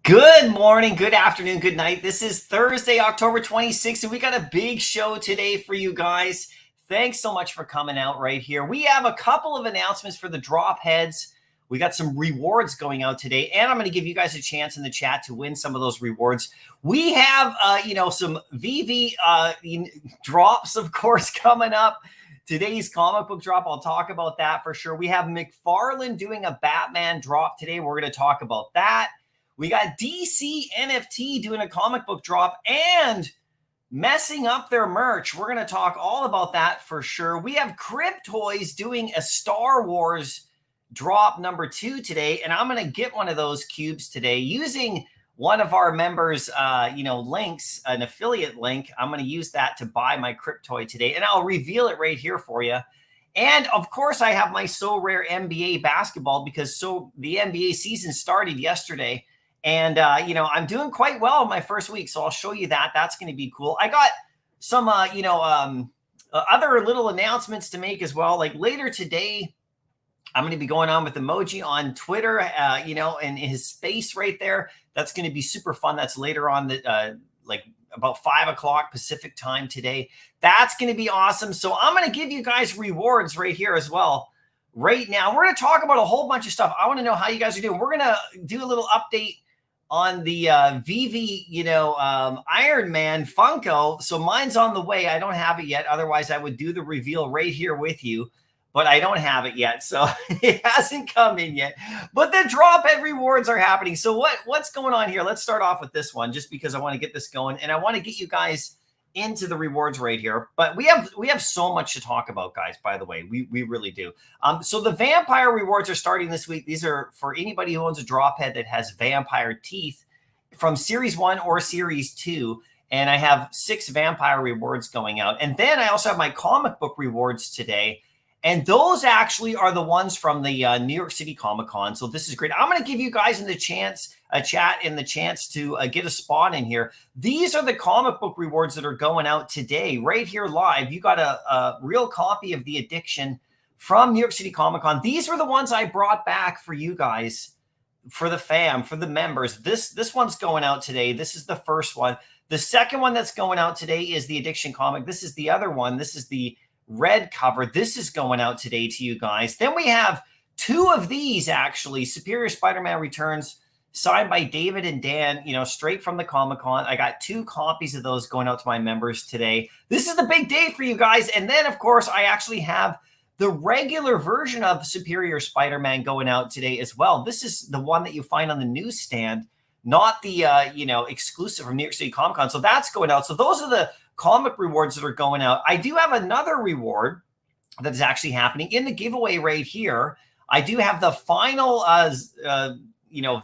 Good morning, good afternoon, good night. This is Thursday, October 26th, and we got a big show today for you guys. Thanks so much for coming out right here. We have a couple of announcements for the drop heads. We got some rewards going out today, and I'm going to give you guys a chance in the chat to win some of those rewards. We have, some Veve drops, of course, coming up. Today's comic book drop, I'll talk about that for sure. We have McFarlane doing a Batman drop today. We're going to talk about that. We got DC NFT doing a comic book drop and messing up their merch. We're going to talk all about that for sure. We have Cryptoys doing a Star Wars drop number 2 today, and I'm going to get one of those cubes today using one of our members, links, an affiliate link. I'm going to use that to buy my Cryptoy today, and I'll reveal it right here for you. And of course, I have my So Rare NBA basketball because the NBA season started yesterday. And, I'm doing quite well in my first week, so I'll show you that. That's going to be cool. I got some, other little announcements to make as well. Like later today, I'm going to be going on with Emoji on Twitter, and his space right there. That's going to be super fun. That's later on, about 5 o'clock Pacific time today. That's going to be awesome. So I'm going to give you guys rewards right here as well. Right now, we're going to talk about a whole bunch of stuff. I want to know how you guys are doing. We're going to do a little update on the Veve, Iron Man Funko. So mine's on the way. I don't have it yet. Otherwise, I would do the reveal right here with you. But I don't have it yet. So it hasn't come in yet. But the drop head rewards are happening. So what's going on here? Let's start off with this one just because I want to get this going. And I want to get you guys into the rewards right here. But we have so much to talk about, guys, by the way. We really do. So the vampire rewards are starting this week. These are for anybody who owns a drop head that has vampire teeth from series 1 or series 2. And I have 6 vampire rewards going out. And then I also have my comic book rewards today. And those actually are the ones from the New York City Comic Con. So this is great. I'm going to give you guys a chance to get a spot in here. These are the comic book rewards that are going out today, right here live. You got a real copy of The Addiction from New York City Comic Con. These were the ones I brought back for you guys, for the fam, for the members. This one's going out today. This is the first one. The second one that's going out today is The Addiction comic. This is the other one. This is the red cover. This is going out today to you guys. Then we have 2 of these, actually. Superior Spider-Man Returns, signed by David and Dan, straight from the Comic-Con. I got 2 copies of those going out to my members today. This is the big day for you guys. And then, of course, I actually have the regular version of Superior Spider-Man going out today as well. This is the one that you find on the newsstand, not the, exclusive from New York City Comic-Con. So that's going out. So those are the comic rewards that are going out. I do have another reward that is actually happening in the giveaway right here. I do have the final,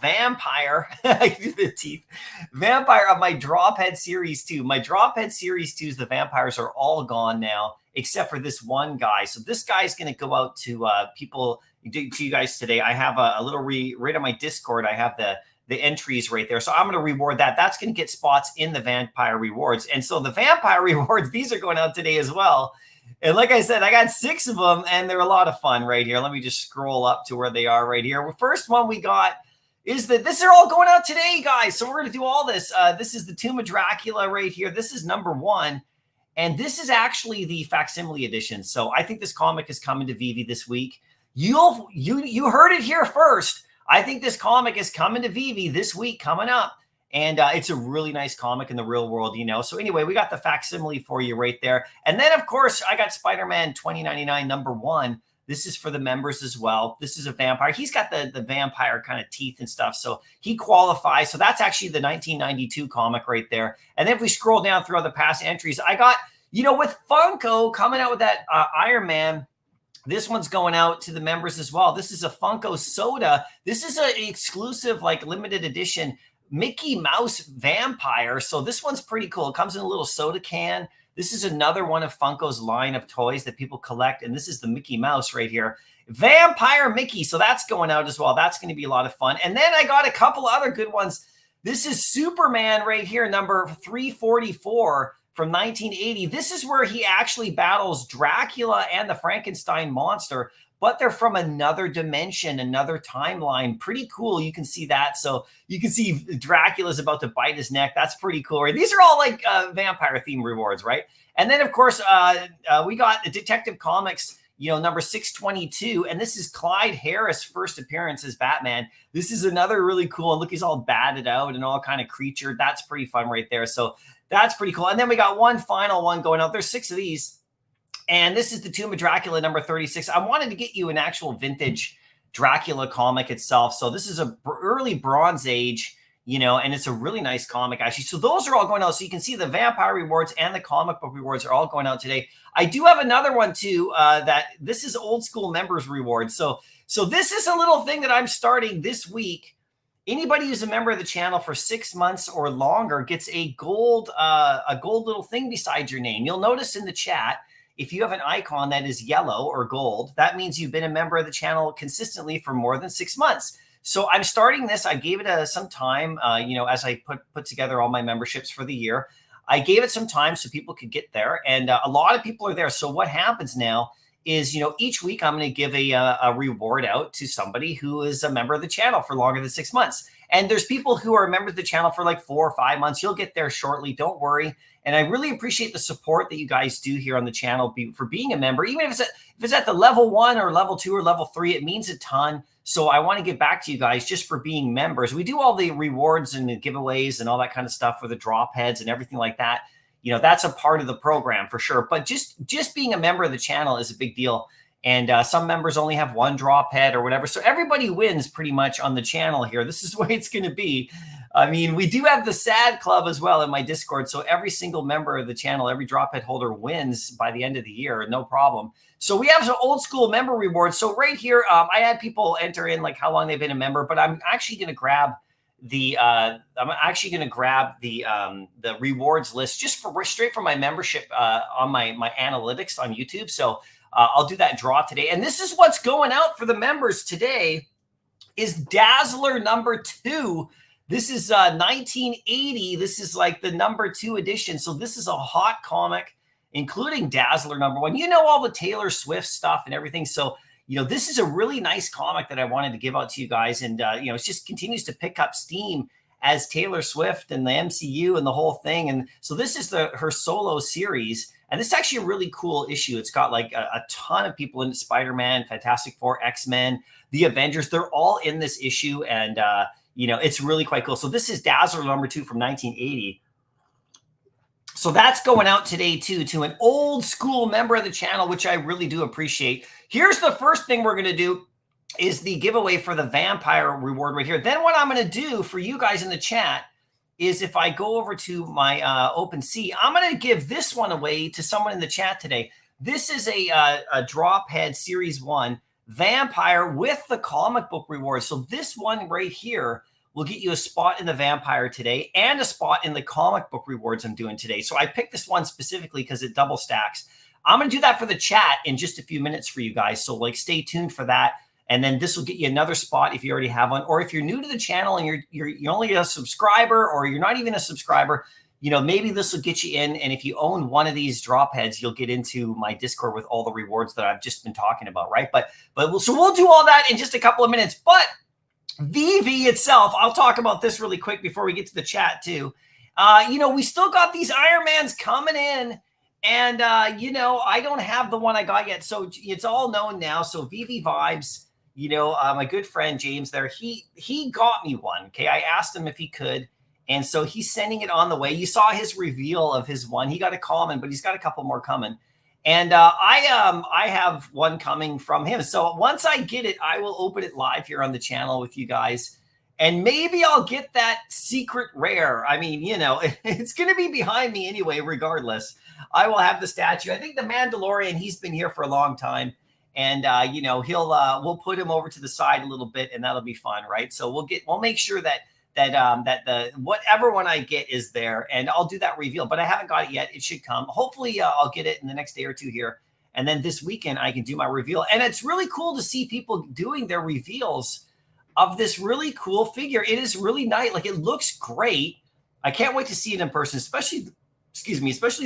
vampire, the teeth, vampire of my Drophead Series 2. My Drophead Series 2s, the vampires are all gone now, except for this one guy. So this guy is going to go out to people, to you guys today. I have a little right on my Discord. I have the entries right there. So I'm going to reward that. That's going to get spots in the vampire rewards. And so the vampire rewards, these are going out today as well. And like I said, I got 6 of them and they're a lot of fun right here. Let me just scroll up to where they are right here. The first one we got is that this are all going out today, guys. So we're going to do all this. This is the Tomb of Dracula right here. This is number 1. And this is actually the facsimile edition. So I think this comic is coming to Veve this week. You heard it here first. I think this comic is coming to Veve this week, coming up. And it's a really nice comic in the real world, So anyway, we got the facsimile for you right there. And then, of course, I got Spider-Man 2099 number 1. This is for the members as well. This is a vampire. He's got the vampire kind of teeth and stuff. So he qualifies. So that's actually the 1992 comic right there. And then if we scroll down through all the past entries, I got, with Funko coming out with that Iron Man. This one's going out to the members as well. This is a Funko Soda. This is an exclusive, limited edition Mickey Mouse vampire. So this one's pretty cool. It comes in a little soda can. This is another one of Funko's line of toys that people collect. And this is the Mickey Mouse right here. Vampire Mickey. So that's going out as well. That's going to be a lot of fun. And then I got a couple other good ones. This is Superman right here, number 344. From 1980. This is where he actually battles Dracula and the Frankenstein monster. but they're from another dimension, another timeline. Pretty cool. You can see that. So you can see Dracula's about to bite his neck. That's pretty cool. Right? These are all like vampire theme rewards, right? And then, of course, we got the Detective Comics, number 622. And this is Clyde Harris' first appearance as Batman. This is another really cool. Look, he's all batted out and all kind of creature. That's pretty fun right there. So that's pretty cool. And then we got one final one going out. There's 6 of these. And this is the Tomb of Dracula, number 36. I wanted to get you an actual vintage Dracula comic itself. So this is a early Bronze Age, and it's a really nice comic, actually. So those are all going out. So you can see the vampire rewards and the comic book rewards are all going out today. I do have another one, too, that this is old school members rewards. So this is a little thing that I'm starting this week. Anybody who's a member of the channel for 6 months or longer gets a gold little thing beside your name. You'll notice in the chat, if you have an icon that is yellow or gold, that means you've been a member of the channel consistently for more than 6 months. So I'm starting this. I gave it some time, as I put together all my memberships for the year. I gave it some time so people could get there, and a lot of people are there. So what happens now is, each week I'm going to give a reward out to somebody who is a member of the channel for longer than 6 months. And there's people who are members of the channel for like 4 or 5 months. You'll get there shortly. Don't worry. And I really appreciate the support that you guys do here on the channel for being a member. Even if it's at the level 1 or level 2 or level 3, it means a ton. So I want to get back to you guys just for being members. We do all the rewards and the giveaways and all that kind of stuff for the drop heads and everything like that. That's a part of the program for sure. But just being a member of the channel is a big deal. And some members only have 1 drop head or whatever. So everybody wins pretty much on the channel here. This is the way it's going to be. I mean, we do have the SAD Club as well in my Discord. So every single member of the channel, every drop head holder wins by the end of the year. No problem. So we have some old school member rewards. So right here, I had people enter in like how long they've been a member, but I'm actually going to grab the rewards list just straight from my membership on my analytics on YouTube. So I'll do that draw today. And this is what's going out for the members today is Dazzler number 2. This is 1980. This is like the number 2 edition. So this is a hot comic, including Dazzler number 1. All the Taylor Swift stuff and everything. So, this is a really nice comic that I wanted to give out to you guys. And, it just continues to pick up steam as Taylor Swift and the MCU and the whole thing. And so this is her solo series. And this is actually a really cool issue. It's got like a ton of people in it. Spider-Man, Fantastic Four, X-Men, the Avengers. They're all in this issue. And, it's really quite cool. So this is Dazzler number 2 from 1980. So that's going out today, too, to an old school member of the channel, which I really do appreciate. Here's the first thing we're going to do is the giveaway for the vampire reward right here. Then what I'm going to do for you guys in the chat is if I go over to my OpenSea, I'm going to give this one away to someone in the chat today. This is a drop head series 1 vampire with the comic book reward. So this one right here will get you a spot in the vampire today and a spot in the comic book rewards I'm doing today. So I picked this one specifically because it double stacks. I'm going to do that for the chat in just a few minutes for you guys. So stay tuned for that. And then this will get you another spot if you already have one. Or if you're new to the channel and you're only a subscriber or you're not even a subscriber, maybe this will get you in. And if you own one of these drop heads, you'll get into my Discord with all the rewards that I've just been talking about, right? So we'll do all that in just a couple of minutes. But Vivv itself, I'll talk about this really quick before we get to the chat too. We still got these Iron Mans coming in. And, I don't have the one I got yet. So it's all known now. So Vivv Vibes, my good friend James there, he got me one. Okay. I asked him if he could. And so he's sending it on the way. You saw his reveal of his one. He got a common, but he's got a couple more coming. And I have one coming from him. So once I get it, I will open it live here on the channel with you guys. And maybe I'll get that secret rare. I mean, it's going to be behind me anyway, regardless. I will have the statue. I think the Mandalorian, he's been here for a long time. And, we'll put him over to the side a little bit and that'll be fun, right? So we'll make sure that the whatever one I get is there, and I'll do that reveal, but I haven't got it yet. It should come. Hopefully I'll get it in the next day or two here. And then this weekend I can do my reveal. And it's really cool to see people doing their reveals of this really cool figure. It is really nice. It looks great. I can't wait to see it in person, especially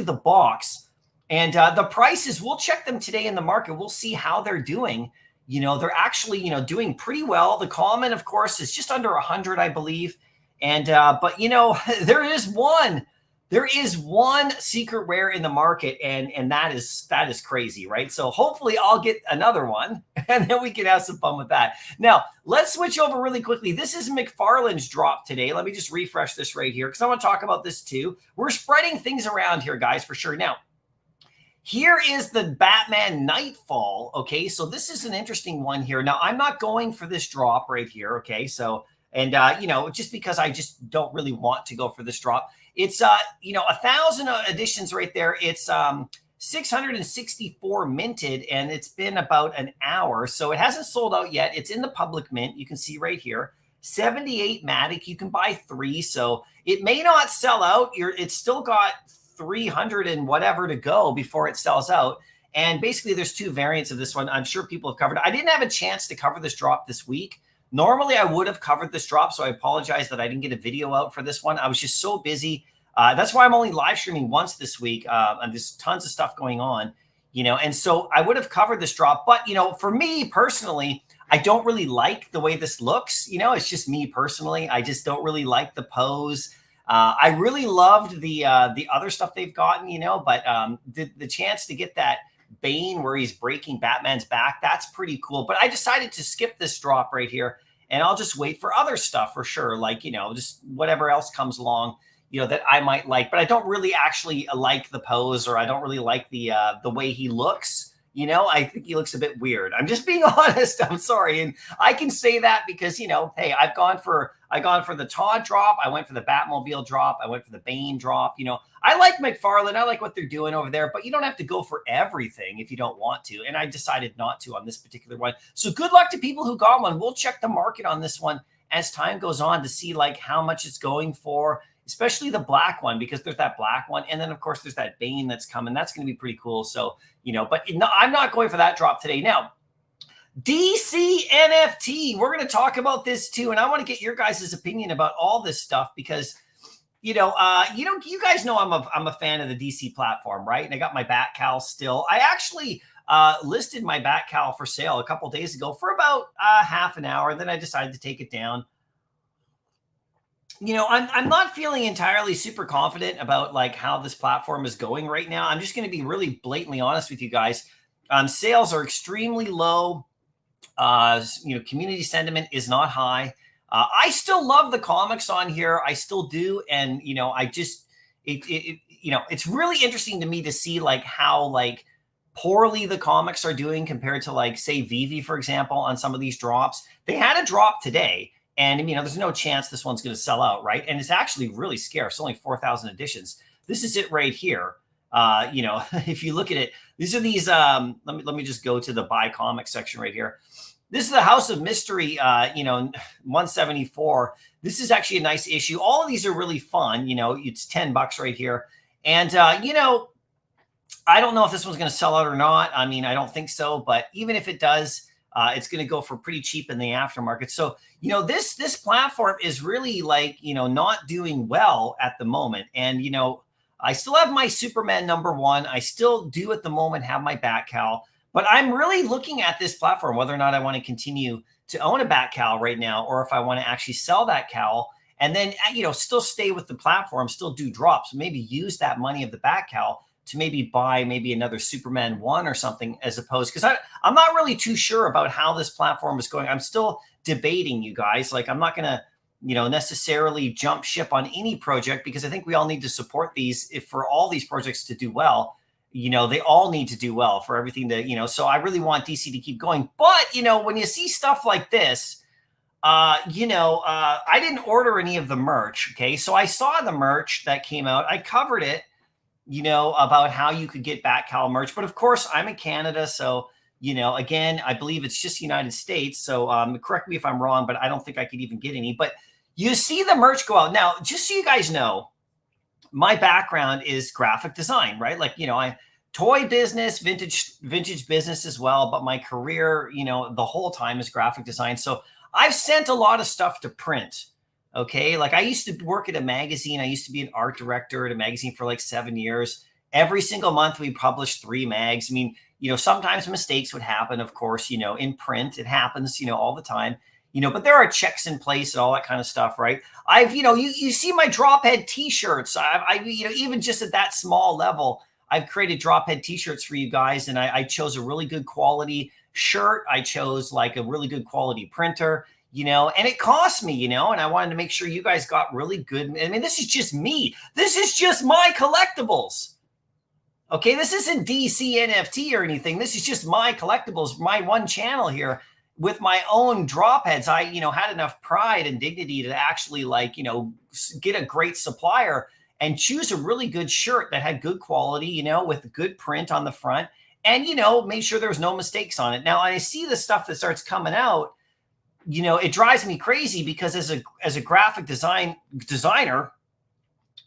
the box. And the prices, we'll check them today in the market. We'll see how they're doing. they're actually, doing pretty well. The common, of course, is just under 100, I believe. And, but, there is one secret rare in the market, and that is crazy, right? So hopefully I'll get another one, and then we can have some fun with that. Now, let's switch over really quickly. This is McFarland's drop today. Let me just refresh this right here because I want to talk about this too. We're spreading things around here, guys, for sure. Now, here is the Batman Nightfall. Okay, so this is an interesting one here. Now, I'm not going for this drop right here. Okay, so, and, just because I just don't really want to go for this drop. It's, 1,000 editions right there. It's 664 minted, and it's been about an hour. So it hasn't sold out yet. It's in the public mint. You can see right here. 78 Matic. You can buy 3. So it may not sell out. It's still got 300 and whatever to go before it sells out. And basically there's 2 variants of this one. I'm sure people have covered. I didn't have a chance to cover this drop this week. Normally I would have covered this drop, so I apologize that I didn't get a video out for this one. I was just so busy. That's why I'm only live streaming once this week. And there's tons of stuff going on, and so I would have covered this drop. But, for me personally, I don't really like the way this looks. It's just me personally. I just don't really like the pose. I really loved the other stuff they've gotten, but the chance to get that Bane where he's breaking Batman's back, that's pretty cool. But I decided to skip this drop right here, and I'll just wait for other stuff for sure, like, just whatever else comes along, that I might like. But I don't really actually like the pose, or I don't really like the way he looks. I think he looks a bit weird. I'm just being honest. I'm sorry. And I can say that because, hey, I've gone for the Todd drop. I went for the Batmobile drop. I went for the Bane drop. I like McFarland. I like what they're doing over there, but you don't have to go for everything if you don't want to. And I decided not to on this particular one. So good luck to people who got one. We'll check the market on this one as time goes on to see like how much it's going for, especially the black one, because there's that black one. And then of course there's that Bane that's coming. That's going to be pretty cool. So, but no, I'm not going for that drop today. Now, DC NFT, we're going to talk about this too. And I want to get your guys' opinion about all this stuff because, you guys know I'm a fan of the DC platform, right? And I got my Bat Cal still. I actually listed my Bat Cal for sale a couple days ago for about half an hour. Then I decided to take it down. I'm not feeling entirely super confident about like how this platform is going right now. I'm just going to be really blatantly honest with you guys. Sales are extremely low. Community sentiment is not high. I still love the comics on here. I still do. And, it's really interesting to me to see like how like poorly the comics are doing compared to like, say, Vivv, for example, on some of these drops. They had a drop today. And, there's no chance this one's going to sell out, right? And it's actually really scarce, only 4,000 editions. This is it right here. If you look at it, these are these, let me just go to the buy comic section right here. This is the House of Mystery, 174. This is actually a nice issue. All of these are really fun. It's $10 right here. And, I don't know if this one's going to sell out or not. I don't think so. But even if it does, it's going to go for pretty cheap in the aftermarket. So, this platform is really like, not doing well at the moment. And, I still have my Superman #1. I still do at the moment have my Batcal, but I'm really looking at this platform, whether or not I want to continue to own a Batcal right now, or if I want to actually sell that cowl and then, still stay with the platform, still do drops, maybe use that money of the Batcal to maybe buy maybe another Superman 1 or something, as opposed, because I'm not really too sure about how this platform is going. I'm still debating, you guys. Like, I'm not going to, necessarily jump ship on any project, because I think we all need to support these. If for all these projects to do well, they all need to do well for everything to, so I really want DC to keep going. But, when you see stuff like this, I didn't order any of the merch. Okay. So I saw the merch that came out. I covered it, about how you could get Batcal merch. But of course, I'm in Canada. So, again, I believe it's just United States. So correct me if I'm wrong, but I don't think I could even get any. But you see the merch go out. Now, just so you guys know, my background is graphic design, right? Like, I toy business, vintage business as well. But my career, the whole time is graphic design. So I've sent a lot of stuff to print. Okay. Like I used to work at a magazine. I used to be an art director at a magazine for like 7 years. Every single month we published 3 mags. sometimes mistakes would happen, of course, in print, it happens, all the time, but there are checks in place and all that kind of stuff, right? I've, you see my drop head t-shirts. I even just at that small level, I've created drop head t-shirts for you guys. And I chose a really good quality shirt. I chose like a really good quality printer, and it cost me, and I wanted to make sure you guys got really good. I mean, this is just me. This is just Mycollectables. Okay, this isn't DC NFT or anything. This is just Mycollectables, my one channel here with my own drop heads. I, had enough pride and dignity to actually get a great supplier and choose a really good shirt that had good quality, with good print on the front and, made sure there was no mistakes on it. Now, I see the stuff that starts coming out, it drives me crazy because as a graphic designer,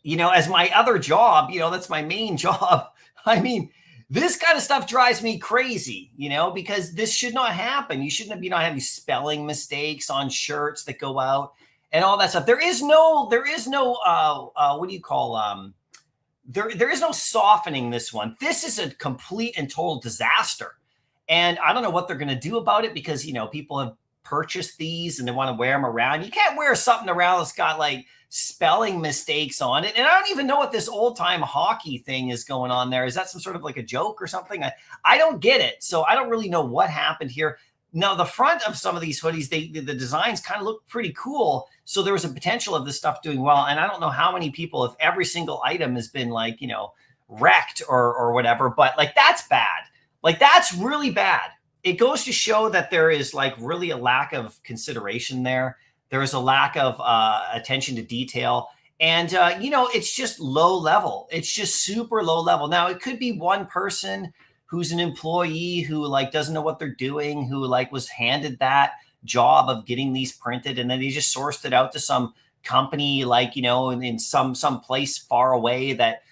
as my other job, that's my main job. I mean, this kind of stuff drives me crazy, because this should not happen. You shouldn't be not having spelling mistakes on shirts that go out and all that stuff. There is no, what do you call, there is no softening this one. This is a complete and total disaster. And I don't know what they're going to do about it because, people have purchased these and they want to wear them around. You can't wear something around that's got like spelling mistakes on it. And I don't even know what this old time hockey thing is going on there. Is that some sort of like a joke or something? I don't get it. So I don't really know what happened here. Now, the front of some of these hoodies, the designs kind of look pretty cool. So there was a potential of this stuff doing well. And I don't know how many people, if every single item has been like, wrecked or whatever, but like, that's bad. Like, that's really bad. It goes to show that there is like really a lack of consideration there. There is a lack of attention to detail. And, it's just low level. It's just super low level. Now, it could be one person who's an employee who like doesn't know what they're doing, who like was handed that job of getting these printed. And then they just sourced it out to some company, like, in some place far away that,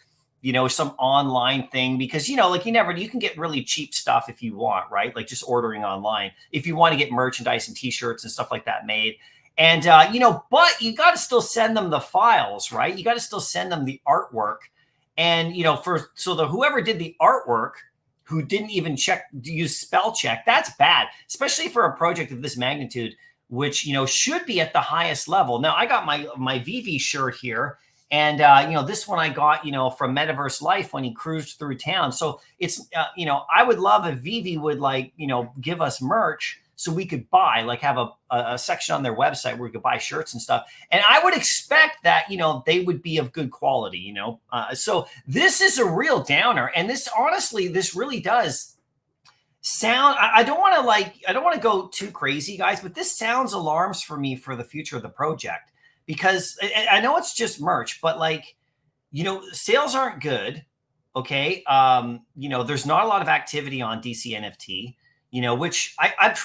some online thing, because, you can get really cheap stuff if you want, right? Like just ordering online, if you want to get merchandise and t-shirts and stuff like that made. And, but you got to still send them the files, right? You got to still send them the artwork. And, whoever did the artwork, who didn't even use spell check, that's bad, especially for a project of this magnitude, which, should be at the highest level. Now, I got my Vivv shirt here. And, this one I got, from Metaverse Life when he cruised through town. So it's, I would love if Vivv would like, give us merch so we could buy, like have a section on their website where we could buy shirts and stuff. And I would expect that, they would be of good quality, So this is a real downer. And this, honestly, this really does sound, I don't want to go too crazy, guys, but this sounds alarms for me for the future of the project. Because I know it's just merch, but like, sales aren't good. Okay. There's not a lot of activity on DC NFT,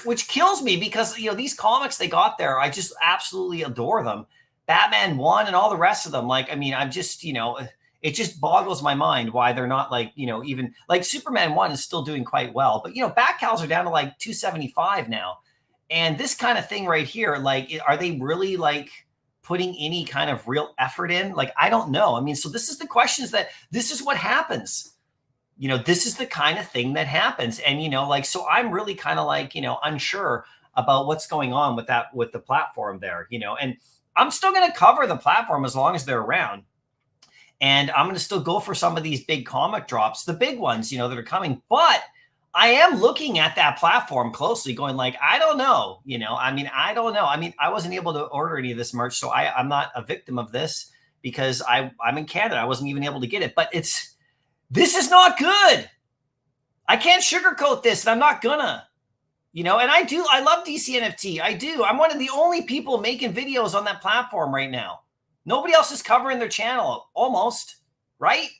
which kills me because, these comics they got there, I just absolutely adore them. Batman 1 and all the rest of them. Like, I mean, I'm just, it just boggles my mind why they're not like, even like Superman 1 is still doing quite well, but, Batcals are down to like 275 now. And this kind of thing right here, like, are they really like putting any kind of real effort in? Like, I don't know. I mean, so this is the questions this is what happens. This is the kind of thing that happens. And, so I'm really kind of like, unsure about what's going on with the platform there, and I'm still going to cover the platform as long as they're around. And I'm going to still go for some of these big comic drops, the big ones, that are coming. But I am looking at that platform closely going like, I don't know, I don't know. I mean, I wasn't able to order any of this merch. So I'm not a victim of this because I'm in Canada. I wasn't even able to get it, but this is not good. I can't sugarcoat this and I'm not gonna, and I love DC NFT. I do. I'm one of the only people making videos on that platform right now. Nobody else is covering their channel almost, right?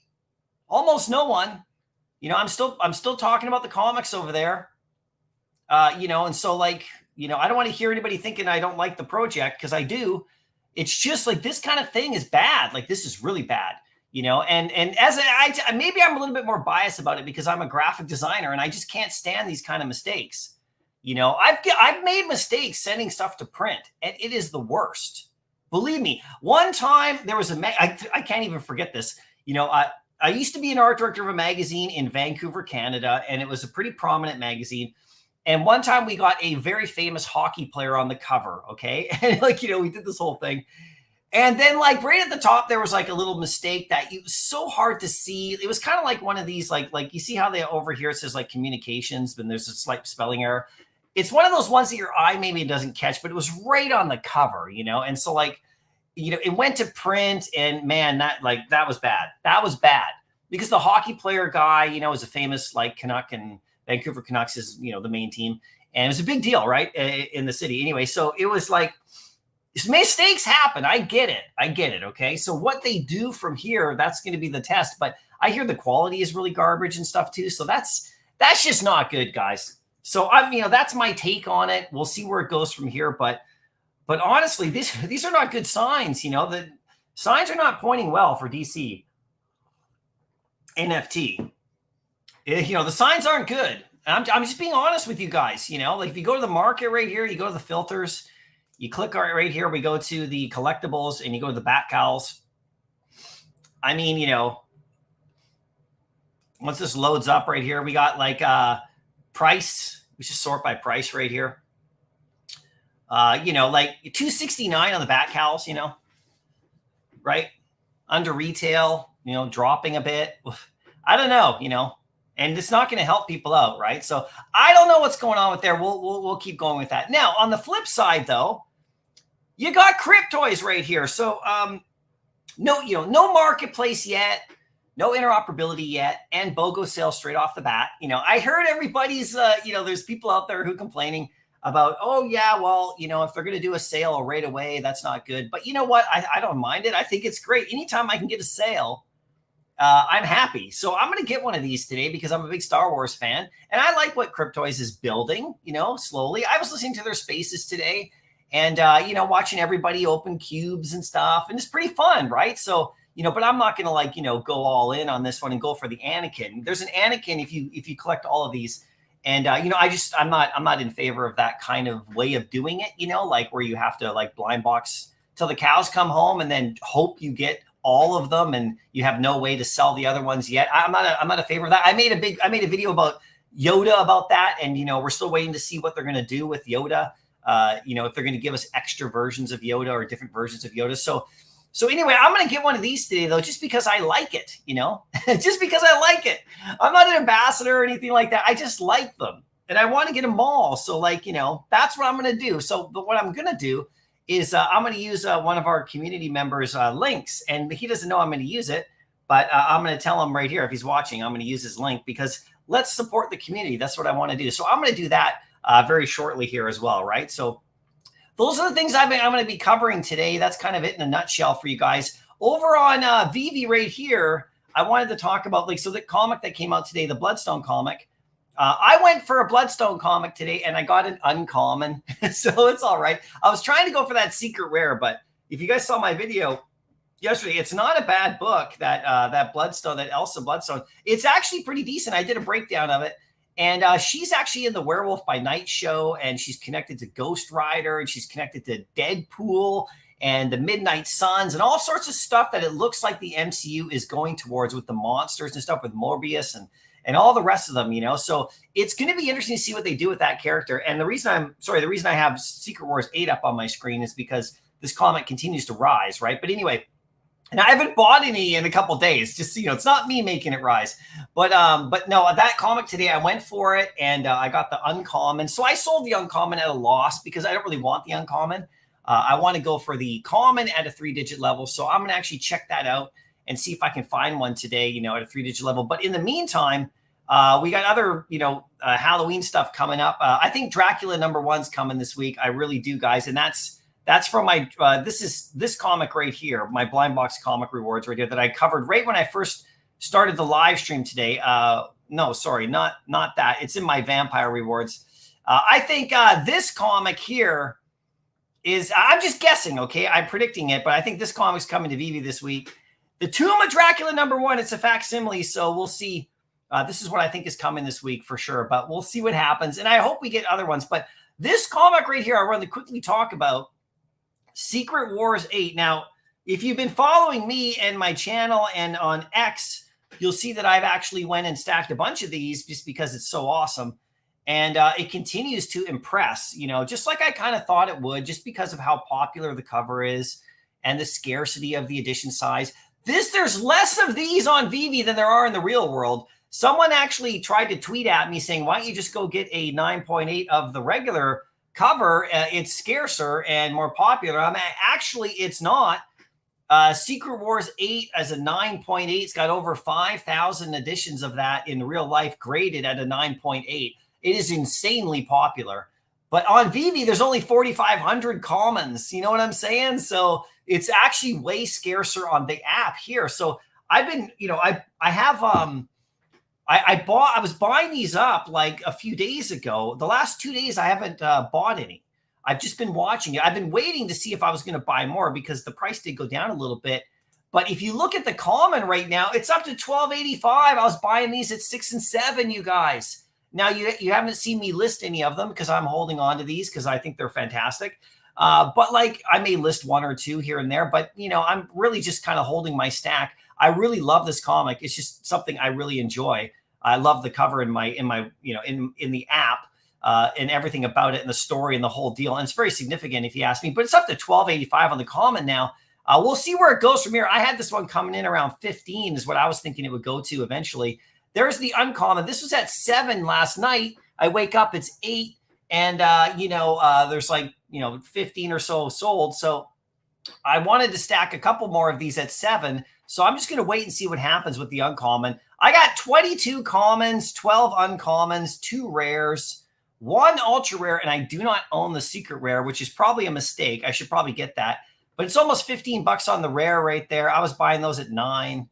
Almost no one. I'm still talking about the comics over there, and so like, I don't want to hear anybody thinking I don't like the project because I do. It's just like this kind of thing is bad. Like this is really bad, and as maybe I'm a little bit more biased about it because I'm a graphic designer and I just can't stand these kind of mistakes. I've made mistakes sending stuff to print and it is the worst. Believe me, one time there was I can't even forget this, I used to be an art director of a magazine in Vancouver, Canada, and it was a pretty prominent magazine. And one time we got a very famous hockey player on the cover, okay? And like, we did this whole thing. And then like right at the top, there was like a little mistake that it was so hard to see. It was kind of like one of these, like you see how they over here, it says like communications, but there's a slight spelling error. It's one of those ones that your eye maybe doesn't catch, but it was right on the cover, And so like, it went to print and man, that was bad. That was bad because the hockey player guy, is a famous like Canuck, and Vancouver Canucks is, the main team. And it was a big deal, right? In the city. Anyway, so it was like, mistakes happen. I get it. Okay. So what they do from here, that's going to be the test. But I hear the quality is really garbage and stuff too. So that's just not good, guys. So that's my take on it. We'll see where it goes from here. But honestly, these are not good signs. The signs are not pointing well for DC NFT. The signs aren't good. I'm just being honest with you guys. Like if you go to the market right here, you go to the filters. You click right here, we go to the collectibles and you go to the bat cows. I mean, once this loads up right here, we got like price. We should sort by price right here. Like $269 on the bat cows, right? Under retail, dropping a bit. I don't know, and it's not going to help people out, right? So I don't know what's going on with there. We'll keep going with that. Now, on the flip side, though, you got Cryptoys right here. So no marketplace yet, no interoperability yet, and BOGO sales straight off the bat. I heard everybody's, there's people out there who complaining about, oh yeah, well, if they're going to do a sale right away, that's not good. But you know what? I don't mind it. I think it's great. Anytime I can get a sale, I'm happy. So I'm going to get one of these today because I'm a big Star Wars fan. And I like what Cryptoys is building, slowly. I was listening to their spaces today and, watching everybody open cubes and stuff. And it's pretty fun, right? So, but I'm not going to go all in on this one and go for the Anakin. There's an Anakin if you collect all of these. And, I'm not in favor of that kind of way of doing it, like where you have to like blind box till the cows come home and then hope you get all of them and you have no way to sell the other ones yet. I'm not a favor of that. I made a video about Yoda about that. And, we're still waiting to see what they're going to do with Yoda. If they're going to give us extra versions of Yoda or different versions of Yoda. So anyway, I'm going to get one of these today though, just because I like it, just because I like it. I'm not an ambassador or anything like that. I just like them and I want to get them all. So that's what I'm going to do. So, but what I'm going to do is I'm going to use one of our community members' links, and he doesn't know I'm going to use it, but I'm going to tell him right here if he's watching, I'm going to use his link because let's support the community. That's what I want to do. So I'm going to do that very shortly here as well, right? So those are the things I'm going to be covering today. That's kind of it in a nutshell for you guys. Over on Vivv right here, I wanted to talk about the comic that came out today, the Bloodstone comic. I went for a Bloodstone comic today and I got an uncommon, so it's all right. I was trying to go for that secret rare, but if you guys saw my video yesterday, it's not a bad book, that Bloodstone, that Elsa Bloodstone. It's actually pretty decent. I did a breakdown of it, and she's actually in the Werewolf by Night show, and she's connected to Ghost Rider, and she's connected to Deadpool and the Midnight Suns and all sorts of stuff that it looks like the MCU is going towards with the monsters and stuff with Morbius and all the rest of them, So it's going to be interesting to see what they do with that character. And the reason I have Secret Wars 8 up on my screen is because this comic continues to rise, right? But anyway, and I haven't bought any in a couple days, just it's not me making it rise. But no, that comic today, I went for it and I got the uncommon. So I sold the uncommon at a loss because I don't really want the uncommon. I want to go for the common at a 3-digit level. So I'm going to actually check that out and see if I can find one today, at a 3-digit level. But in the meantime, we got other, Halloween stuff coming up. I think Dracula #1's coming this week. I really do, guys. And that's from my, this comic right here, my blind box comic rewards right here that I covered right when I first started the live stream today. No, sorry, not that. It's in my vampire rewards. I think this comic here is, I'm just guessing, okay? I'm predicting it, but I think this comic's coming to Vivv this week. The Tomb of Dracula #1, it's a facsimile, so we'll see. This is what I think is coming this week for sure, but we'll see what happens. And I hope we get other ones. But this comic right here, I want to quickly talk about Secret Wars 8. Now, if you've been following me and my channel and on X, you'll see that I've actually went and stacked a bunch of these just because it's so awesome. And it continues to impress, just like I kind of thought it would, just because of how popular the cover is and the scarcity of the edition size. There's less of these on Vivv than there are in the real world. Someone actually tried to tweet at me saying, why don't you just go get a 9.8 of the regular cover? It's scarcer and more popular. Actually, it's not. Secret Wars 8 as a 9.8. It's got over 5,000 editions of that in real life graded at a 9.8. It is insanely popular. But on Vivv, there's only 4,500 commons. You know what I'm saying? So it's actually way scarcer on the app here. So I've been, I was buying these up like a few days ago. The last 2 days, I haven't bought any. I've just been watching it. I've been waiting to see if I was going to buy more because the price did go down a little bit. But if you look at the common right now, it's up to $12.85. I was buying these at $6 and $7, you guys. Now, you haven't seen me list any of them because I'm holding on to these because I think they're fantastic. But like I may list one or two here and there, but I'm really just kind of holding my stack. I really love this comic. It's just something I really enjoy. I love the cover in the app and everything about it and the story and the whole deal. And it's very significant if you ask me, but it's up to $12.85 on the common now. We'll see where it goes from here. I had this one coming in around 15 is what I was thinking it would go to eventually. There's the uncommon. This was at 7 last night. I wake up, it's 8. And, there's like, 15 or so sold. So I wanted to stack a couple more of these at 7. So I'm just going to wait and see what happens with the uncommon. I got 22 commons, 12 uncommons, 2 rares, 1 ultra rare, and I do not own the secret rare, which is probably a mistake. I should probably get that. But it's almost $15 on the rare right there. I was buying those at 9.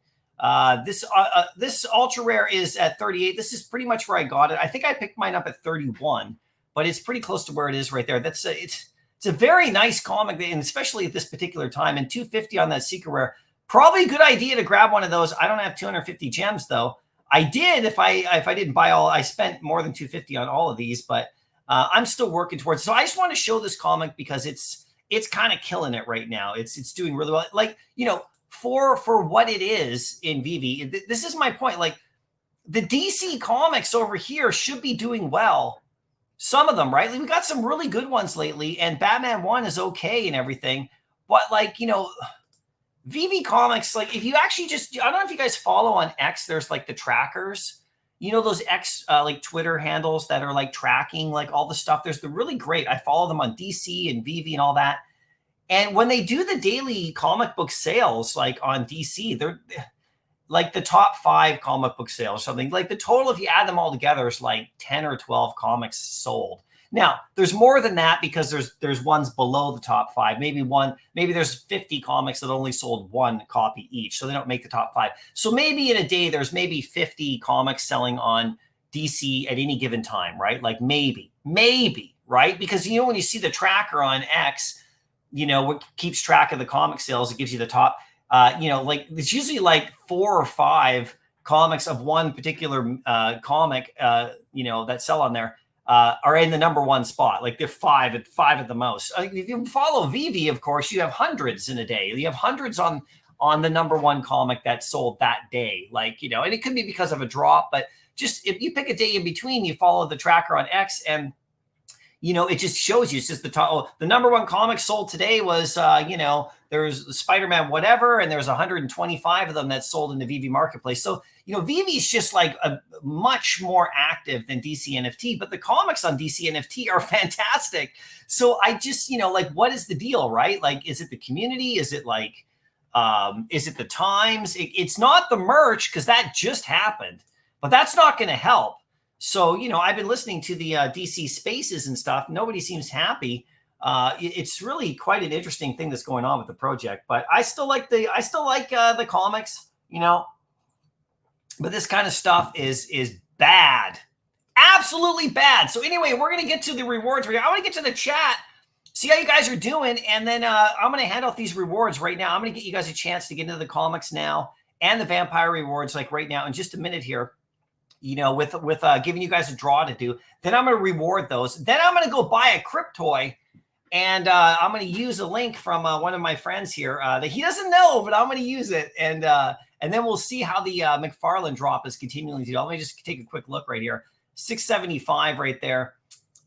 This ultra rare is at 38. This is pretty much where I got it. I think I picked mine up at 31, but it's pretty close to where it is right there. It's a very nice comic, and especially at this particular time. And 250 on that secret rare. Probably a good idea to grab one of those. I don't have 250 gems though. I did if I didn't buy all. I spent more than 250 on all of these, but I'm still working towards it. So I just want to show this comic because it's kind of killing it right now. It's doing really well. Like for what it is in Vivv. This is my point. Like the DC comics over here should be doing well. Some of them, right? Like, we got some really good ones lately, and Batman 1 is okay and everything. But like, Vivv Comics, like if you actually I don't know if you guys follow on X, there's like the trackers, those X like Twitter handles that are like tracking like all the stuff. There's the really great. I follow them on DC and Vivv and all that. And when they do the daily comic book sales, like on DC, they're like the top 5 comic book sales, something like the total, if you add them all together, is like 10 or 12 comics sold. Now, there's more than that because there's ones below the top 5. Maybe there's 50 comics that only sold 1 copy each, so they don't make the top 5. So maybe in a day, there's maybe 50 comics selling on DC at any given time, right? Like maybe, right? Because, when you see the tracker on X, what keeps track of the comic sales, it gives you the top, like it's usually like 4 or 5 comics of one particular comic, that sell on there. Are in the number 1 spot. Like they're 5 at the most. If you follow Vivv, of course, you have hundreds in a day. You have hundreds on the number 1 comic that sold that day. Like, and it could be because of a drop, but just if you pick a day in between, you follow the tracker on X and, it just shows you. It's just the top. Oh, the number 1 comic sold today was, there's Spider-Man whatever, and there's 125 of them that sold in the Vivv marketplace. So, Vivv is just like a much more active than DC NFT, but the comics on DC NFT are fantastic. So I just, like, what is the deal, right? Like, is it the community? Is it like, is it the times? It's not the merch because that just happened, but that's not going to help. So, I've been listening to the DC Spaces and stuff. Nobody seems happy. It's really quite an interesting thing that's going on with the project. But I still like the comics, But this kind of stuff is bad, absolutely bad. So anyway, we're gonna get to the rewards. I want to get to the chat, see how you guys are doing, and then I'm gonna hand out these rewards right now. I'm gonna get you guys a chance to get into the comics now and the vampire rewards like right now in just a minute here. With giving you guys a draw to do. Then I'm going to reward those. Then I'm going to go buy a Cryptoy, and I'm going to use a link from one of my friends here that he doesn't know, but I'm going to use it. And And then we'll see how the McFarland drop is continuing to do. Let me just take a quick look right here. 675 right there.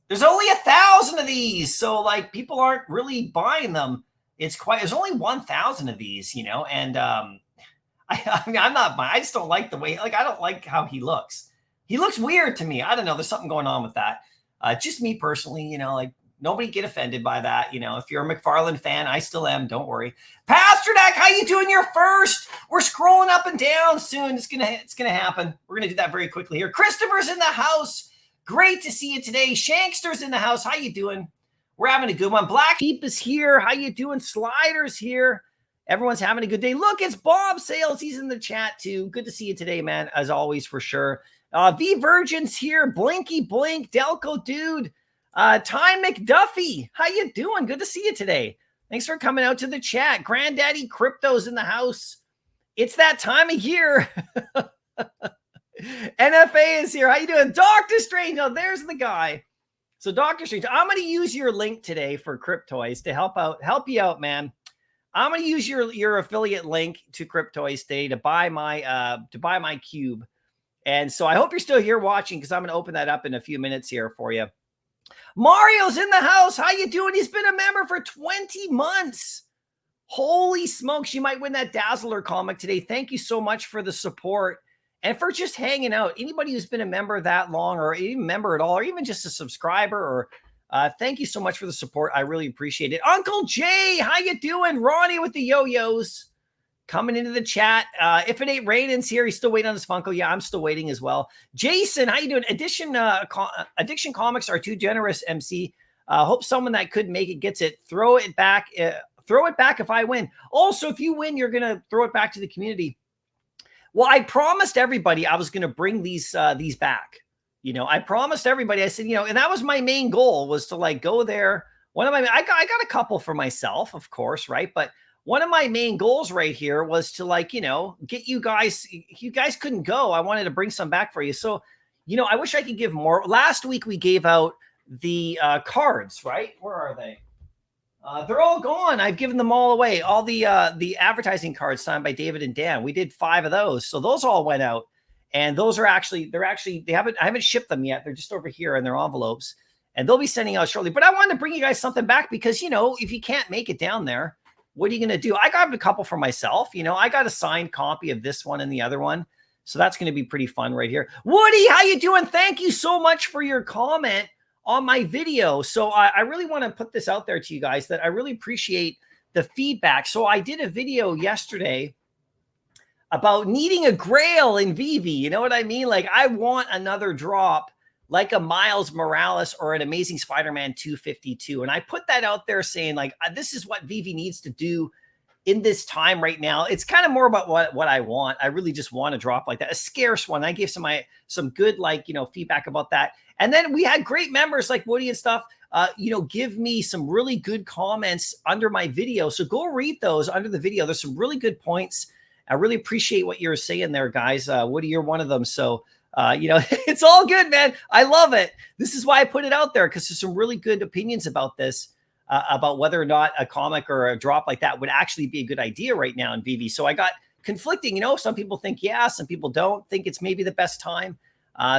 There's only 1,000 of these. So like people aren't really buying them. There's only 1,000 of these, you know, and I mean, I just don't like the way, like, I don't like how he looks. He looks weird to me. I don't know. There's something going on with that. Just me personally, you know, like nobody get offended by that. You know, if you're a McFarland fan, I still am. Don't worry. Pasternak, how you doing? You're first. We're scrolling up and down soon. It's gonna happen. We're gonna do that very quickly here. Christopher's in the house. Great to see you today. Shankster's in the house. How you doing? We're having a good one. Black Sheep is here. How you doing? Slider's here. Everyone's having a good day. Look, it's Bob Sales. He's in the chat too. Good to see you today, man. As always, for sure. V Virgin's here. Blinky Blink. Delco Dude. Ty McDuffie. How you doing? Good to see you today. Thanks for coming out to the chat. Granddaddy Crypto's in the house. It's that time of year. NFA is here. How you doing? Dr. Strange. Oh, there's the guy. So Dr. Strange, I'm going to use your link today for Cryptoys to help you out, man. I'm going to use your affiliate link to Cryptoys today to buy my cube. And so I hope you're still here watching because I'm going to open that up in a few minutes here for you. Mario's in the house. How you doing? He's been a member for 20 months. Holy smokes. You might win that Dazzler comic today. Thank you so much for the support and for just hanging out. Anybody who's been a member that long or even a member at all, or even just a subscriber, or thank you so much for the support. I really appreciate it. Uncle Jay, how you doing? Ronnie with the yo-yos coming into the chat. If it ain't Rainan's here, he's still waiting on his Funko. Yeah, I'm still waiting as well. Jason, how you doing? Addiction comics are too generous, MC. Hope someone that could make it gets it. Throw it back. Throw it back if I win. Also, if you win, you're going to throw it back to the community. Well, I promised everybody I was going to bring these back. You know, I promised everybody. I said, you know, and that was my main goal, was to like go there. I got a couple for myself, of course, right? But one of my main goals right here was to, like, you know, get you guys. You guys couldn't go. I wanted to bring some back for you. So, you know, I wish I could give more. Last week we gave out the cards, right? Where are they? They're all gone. I've given them all away. All the advertising cards signed by David and Dan. We did 5 of those. So those all went out. And those are I haven't shipped them yet. They're just over here in their envelopes. And they'll be sending out shortly. But I wanted to bring you guys something back because, you know, if you can't make it down there, what are you going to do? I got a couple for myself. You know, I got a signed copy of this one and the other one. So that's going to be pretty fun right here. Woody, how you doing? Thank you so much for your comment on my video. So I really want to put this out there to you guys that I really appreciate the feedback. So I did a video yesterday about needing a grail in Vivv. You know what I mean? Like, I want another drop like a Miles Morales or an Amazing Spider-Man 252. And I put that out there saying, like, this is what Vivv needs to do in this time right now. It's kind of more about what I want. I really just want to drop like that, a scarce one. I gave some good, like, you know, feedback about that. And then we had great members like Woody and stuff, you know, give me some really good comments under my video. So go read those under the video. There's some really good points. I really appreciate what you're saying there, guys. Woody, you're one of them. So, you know, it's all good, man. I love it. This is why I put it out there, because there's some really good opinions about this, about whether or not a comic or a drop like that would actually be a good idea right now in Vivv. So I got conflicting, you know, some people think, yeah, some people don't think it's maybe the best time.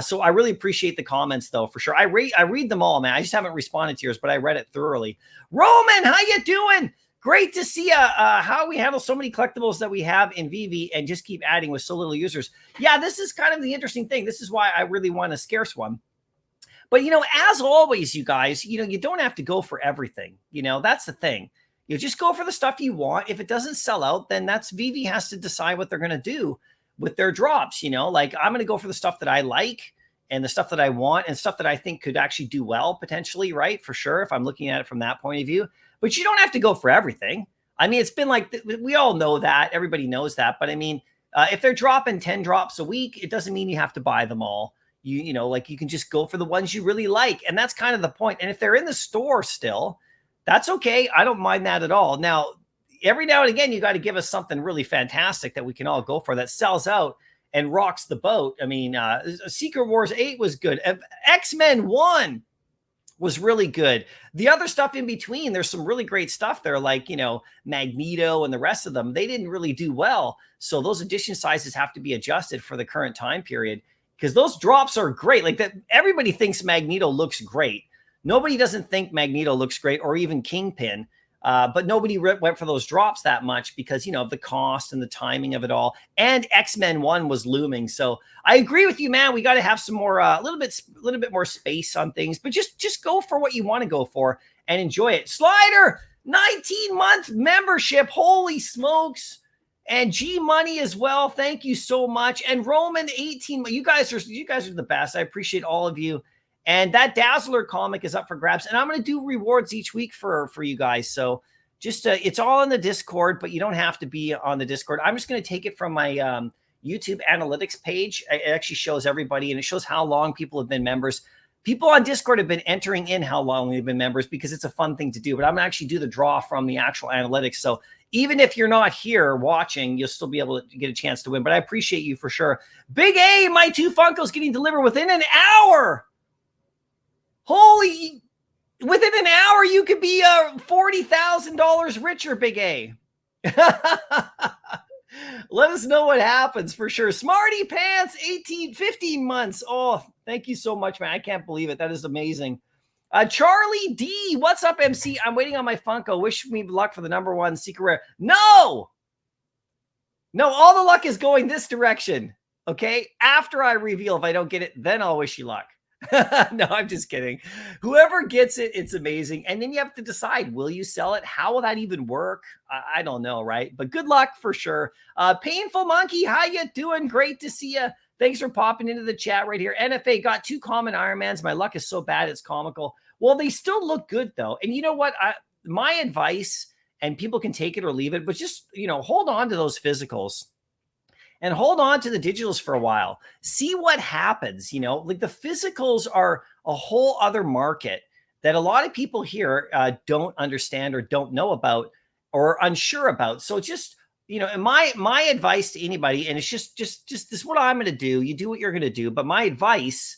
So I really appreciate the comments, though, for sure. I read them all, man. I just haven't responded to yours, but I read it thoroughly. Roman, how you doing? Great to see how we handle so many collectibles that we have in Vivv and just keep adding with so little users. Yeah, this is kind of the interesting thing. This is why I really want a scarce one. But, you know, as always, you guys, you know, you don't have to go for everything. You know, that's the thing. You just go for the stuff you want. If it doesn't sell out, then that's Vivv has to decide what they're going to do with their drops. You know, like, I'm going to go for the stuff that I like and the stuff that I want and stuff that I think could actually do well, potentially, right? For sure, if I'm looking at it from that point of view. But you don't have to go for everything. I mean, it's been like, we all know that. Everybody knows that. But I mean, if they're dropping 10 drops a week, it doesn't mean you have to buy them all. You know, like, you can just go for the ones you really like. And that's kind of the point. And if they're in the store still, that's okay. I don't mind that at all. Now, every now and again, you got to give us something really fantastic that we can all go for that sells out and rocks the boat. I mean, Secret Wars 8 was good. X-Men 1 was really good. The other stuff in between, there's some really great stuff there, like, you know, Magneto and the rest of them. They didn't really do well. So those edition sizes have to be adjusted for the current time period, because those drops are great. Like that, everybody thinks Magneto looks great. Nobody doesn't think Magneto looks great, or even Kingpin. But nobody went for those drops that much because, you know, of the cost and the timing of it all. And X-Men 1 was looming. So I agree with you, man. We got to have some more, a little bit more space on things, but just go for what you want to go for and enjoy it. Slider, 19-month membership. Holy smokes. And G Money as well. Thank you so much. And Roman, 18. You guys are the best. I appreciate all of you. And that Dazzler comic is up for grabs. And I'm going to do rewards each week for you guys. So just, it's all in the Discord, but you don't have to be on the Discord. I'm just going to take it from my YouTube analytics page. It actually shows everybody, and it shows how long people have been members. People on Discord have been entering in how long they've been members because it's a fun thing to do. But I'm going to actually do the draw from the actual analytics. So even if you're not here watching, you'll still be able to get a chance to win. But I appreciate you for sure. Big A, my 2 Funkos getting delivered within an hour. Holy, within an hour, you could be $40,000 richer, Big A. Let us know what happens for sure. Smarty Pants, 15 months. Oh, thank you so much, man. I can't believe it. That is amazing. Charlie D, what's up, MC? I'm waiting on my Funko. Wish me luck for the #1 secret rare. No, all the luck is going this direction. Okay, after I reveal, if I don't get it, then I'll wish you luck. No, I'm just kidding. Whoever gets it, it's amazing. And then you have to decide, will you sell it? How will that even work? I don't know, right? But good luck for sure. Painful Monkey, how you doing? Great to see you. Thanks for popping into the chat right here. NFA got 2 common Ironmans. My luck is so bad, it's comical. Well, they still look good, though. And you know what? My advice, and people can take it or leave it, but just, you know, hold on to those physicals. And hold on to the digitals for a while. See what happens. You know, like the physicals are a whole other market that a lot of people here don't understand or don't know about or unsure about. So just, you know, and my advice to anybody, and it's just this is what I'm going to do. You do what you're going to do. But my advice,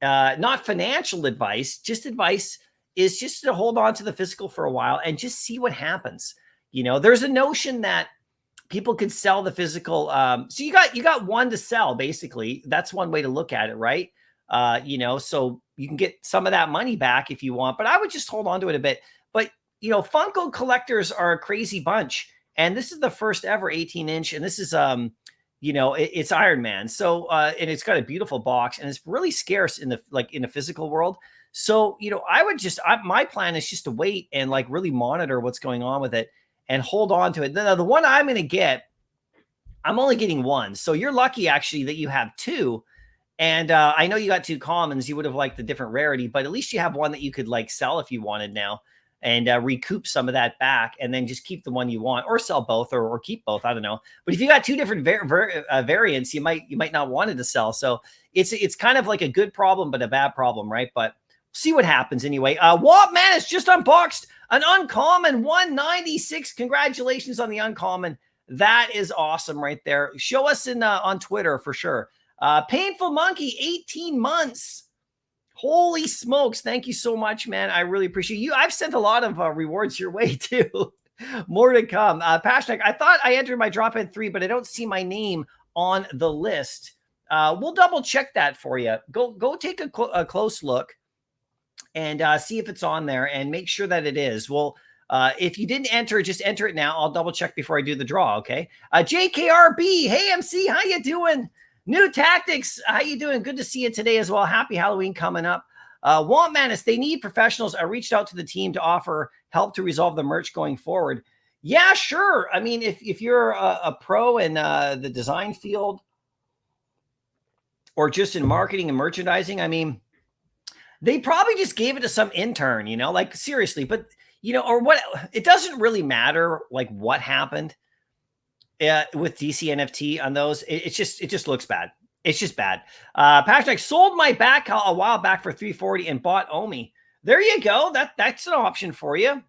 not financial advice, just advice is just to hold on to the physical for a while and just see what happens. You know, there's a notion that people could sell the physical. So you got one to sell, basically. That's one way to look at it, right? You know, so you can get some of that money back if you want, but I would just hold on to it a bit. But, you know, Funko collectors are a crazy bunch. And this is the first ever 18-inch. And this is, you know, it's Iron Man. So, and it's got a beautiful box, and it's really scarce in the physical world. So, you know, my plan is just to wait and like really monitor what's going on with it and hold on to it. Now, the one I'm going to get, I'm only getting one. So you're lucky actually that you have 2. And I know you got 2 commons. You would have liked the different rarity, but at least you have one that you could like sell if you wanted now and recoup some of that back, and then just keep the one you want, or sell both, or keep both. I don't know. But if you got 2 different variants, you might not want it to sell. So it's kind of like a good problem, but a bad problem, right? But see what happens anyway. Walt Man has just unboxed an uncommon 196. Congratulations on the uncommon. That is awesome right there. Show us on Twitter for sure. Painful Monkey, 18 months. Holy smokes. Thank you so much, man. I really appreciate you. I've sent a lot of rewards your way too. More to come. Pashnak, I thought I entered my drop in 3, but I don't see my name on the list. We'll double check that for you. Go take a close look and see if it's on there and make sure that it is. Well, if you didn't enter, just enter it now. I'll double check before I do the draw, okay? JKRB, hey, MC, how you doing? New Tactics, how you doing? Good to see you today as well. Happy Halloween coming up. Want Manus, they need professionals. I reached out to the team to offer help to resolve the merch going forward. Yeah, sure. I mean, if you're a pro in the design field or just in marketing and merchandising, I mean, they probably just gave it to some intern, you know, like seriously, but you know, or what, it doesn't really matter like what happened with DC NFT on those. It just looks bad. It's just bad. Patrick sold my back a while back for 340 and bought Omi. There you go. That's an option for you.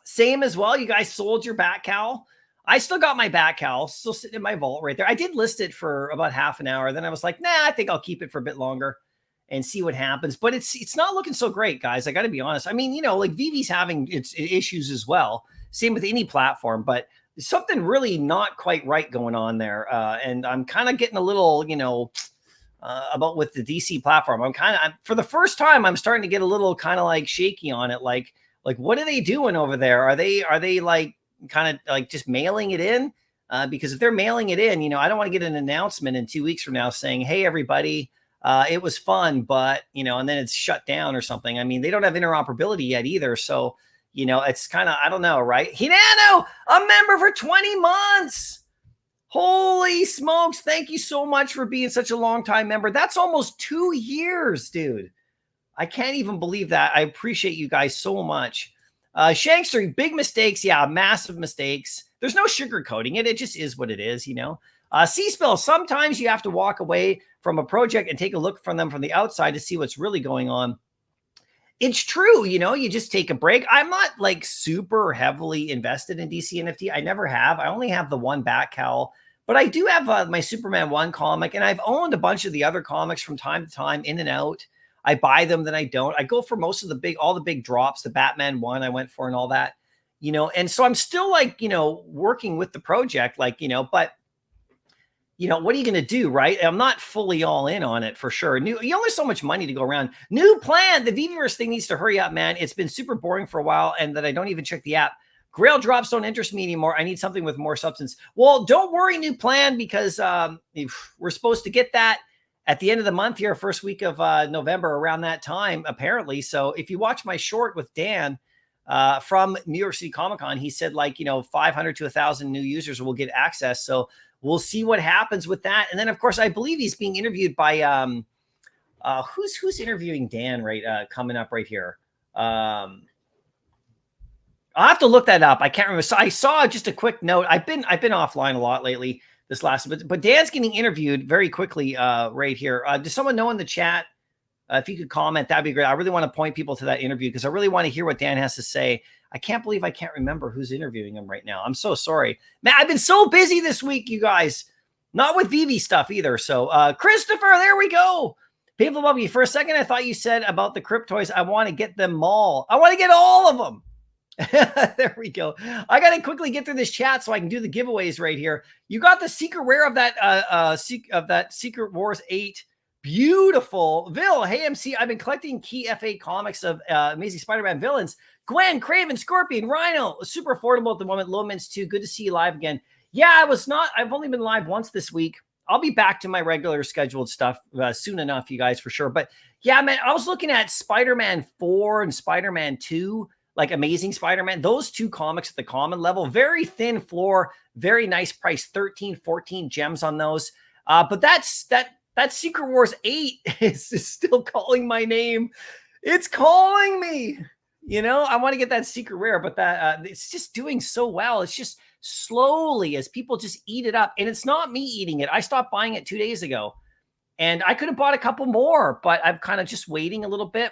Same as well. You guys sold your back cowl. I still got my back cowl still sitting in my vault right there. I did list it for about half an hour. Then I was like, nah, I think I'll keep it for a bit longer. and see what happens. But it's not looking so great, guys. I got to be honest. I mean, like Vivv's having its issues as well. Same with any platform, but there's something really not quite right going on there. And I'm kind of getting a little, about with the DC platform. For the first time, I'm starting to get a little kind of like shaky on it. Like what are they doing over there? Are they like kind of like just mailing it in? Because if they're mailing it in, I don't want to get an announcement in 2 weeks from now saying, hey, everybody, it was fun, but, and then it's shut down or something. I mean, they don't have interoperability yet either. So, it's kind of, I don't know, right? Hinano, a member for 20 months. Holy smokes. Thank you so much for being such a long time member. That's almost 2 years, dude. I can't even believe that. I appreciate you guys so much. Shankster, big mistakes. Yeah, massive mistakes. There's no sugarcoating it. It just is what it is, C-Spill, sometimes you have to walk away from a project and take a look from them from the outside to see what's really going on. It's true, you just take a break. I'm not like super heavily invested in DC NFT. I never have. I only have the one Bat Cowl, but I do have my Superman 1 comic, and I've owned a bunch of the other comics from time to time, in and out. I buy them, then I don't. I go for most of all the big drops, the Batman 1 I went for and all that, and so I'm still like, working with the project, like, but what are you going to do, right? I'm not fully all in on it for sure. You only so much money to go around. New plan. The Vivverse thing needs to hurry up, man. It's been super boring for a while, and that I don't even check the app. Grail drops don't interest me anymore. I need something with more substance. Well, don't worry, new plan, because we're supposed to get that at the end of the month here, first week of November, around that time, apparently. So if you watch my short with Dan from New York City Comic Con, he said 500 to 1,000 new users will get access. So we'll see what happens with that. And then, of course, I believe he's being interviewed by who's interviewing Dan coming up right here. I'll have to look that up. I can't remember. So I saw just a quick note. I've been offline a lot lately this last, but Dan's getting interviewed very quickly right here. Does someone know in the chat? If you could comment, that'd be great. I really want to point people to that interview because I really want to hear what Dan has to say. I can't believe I can't remember who's interviewing him right now. I'm so sorry. Man, I've been so busy this week, you guys. Not with Vivv stuff either. So, Christopher, there we go. Painful Bubby, for a second, I thought you said about the Cryptoys, I want to get them all. I want to get all of them. There we go. I got to quickly get through this chat so I can do the giveaways right here. You got the secret rare of that Secret Wars 8. Beautiful. Vil, hey, MC, I've been collecting key FA comics of Amazing Spider-Man villains. Gwen, Craven, Scorpion, Rhino, super affordable at the moment. Low Mints too. Good to see you live again. Yeah, I've only been live once this week. I'll be back to my regular scheduled stuff soon enough, you guys, for sure. But yeah, man, I was looking at Spider-Man 4 and Spider-Man 2, like Amazing Spider-Man. Those two comics at the common level, very thin floor, very nice price, 13, 14 gems on those. But that Secret Wars 8 is still calling my name. It's calling me. I want to get that secret rare, but that it's just doing so well. It's just slowly as people just eat it up. And it's not me eating it. I stopped buying it 2 days ago. And I could have bought a couple more, but I'm kind of just waiting a little bit.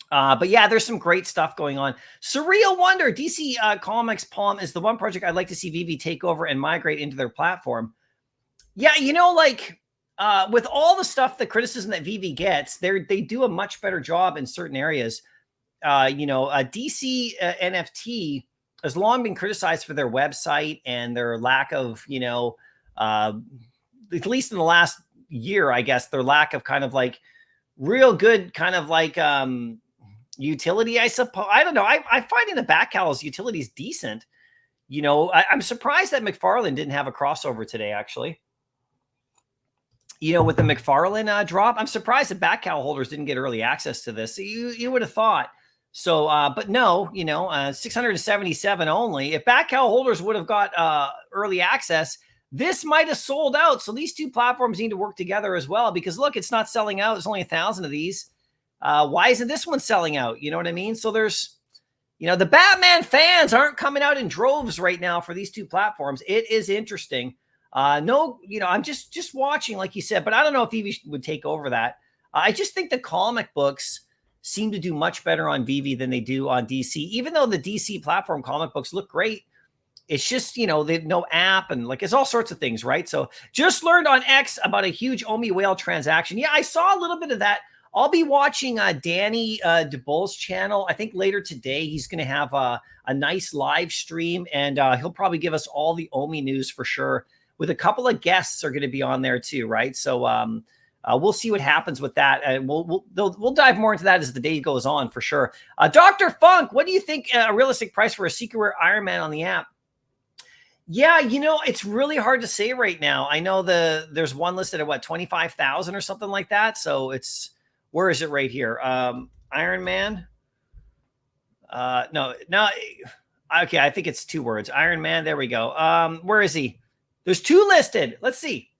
But yeah, there's some great stuff going on. Surreal Wonder, DC Comics Palm is the one project I'd like to see Vivv take over and migrate into their platform. Yeah, with all the stuff, the criticism that Vivv gets, they do a much better job in certain areas. DC NFT has long been criticized for their website and their lack of, at least in the last year, I guess, their lack of kind of like real good kind of like utility, I suppose. I don't know. I find in the Bat Cowl's utility is decent. I'm surprised that McFarland didn't have a crossover today, actually. With the McFarlane drop, I'm surprised the Bat Cowl holders didn't get early access to this. You would have thought. So, but no, 677 only. If Bat Cowl holders would have got early access, this might have sold out. So these two platforms need to work together as well, because look, it's not selling out. There's only 1,000 of these. Why isn't this one selling out? You know what I mean? So there's, the Batman fans aren't coming out in droves right now for these two platforms. It is interesting. No, I'm just watching, like you said, but I don't know if Vivv would take over that. I just think the comic books seem to do much better on Vivv than they do on DC, even though the DC platform comic books look great. It's just, they have no app and like, it's all sorts of things, right? So just learned on X about a huge Omi whale transaction. Yeah, I saw a little bit of that I'll be watching Danny DeBull's channel. I think later today he's going to have a nice live stream, and he'll probably give us all the Omi news for sure. With a couple of guests are going to be on there too, right? So we'll see what happens with that, and we'll dive more into that as the day goes on for sure. Dr. Funk, what do you think a realistic price for a Secret Rare Iron Man on the app? Yeah, it's really hard to say right now. I know there's one listed at what, 25,000 or something like that. So where is it right here? Iron Man. No. Okay, I think it's 2 words. Iron Man. There we go. Where is he? There's 2 listed. Let's see.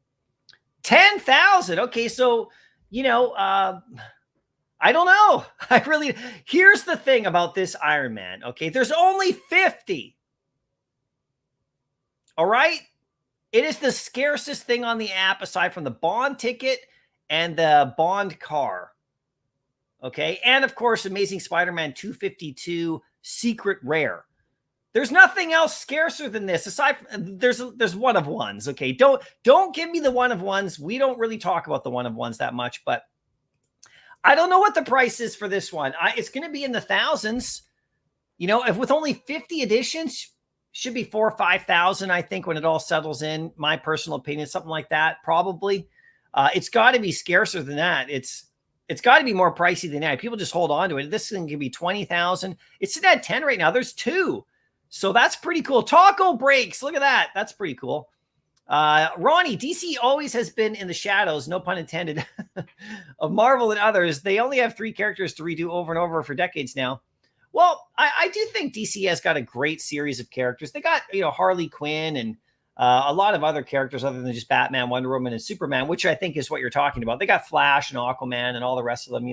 10,000. Okay, so I don't know. Here's the thing about this Iron Man. Okay, there's only 50. All right. It is the scarcest thing on the app aside from the Bond ticket and the Bond car. Okay. And of course, Amazing Spider-Man 252 Secret Rare. There's nothing else scarcer than this. Aside from, there's one of ones. Okay. Don't give me the one of ones. We don't really talk about the one of ones that much, but I don't know what the price is for this one. It's going to be in the thousands. If with only 50 editions, should be 4,000 or 5,000, I think, when it all settles in. My personal opinion, something like that, probably. It's got to be scarcer than that. It's got to be more pricey than that. People just hold on to it. This thing can be 20,000. It's sitting at 10 right now. There's 2, so that's pretty cool. Taco breaks. Look at that. That's pretty cool. Ronnie, DC always has been in the shadows, no pun intended, of Marvel and others. They only have 3 characters to redo over and over for decades now. Well, I do think DC has got a great series of characters. They got, Harley Quinn and a lot of other characters other than just Batman, Wonder Woman, and Superman, which I think is what you're talking about. They got Flash and Aquaman and all the rest of them,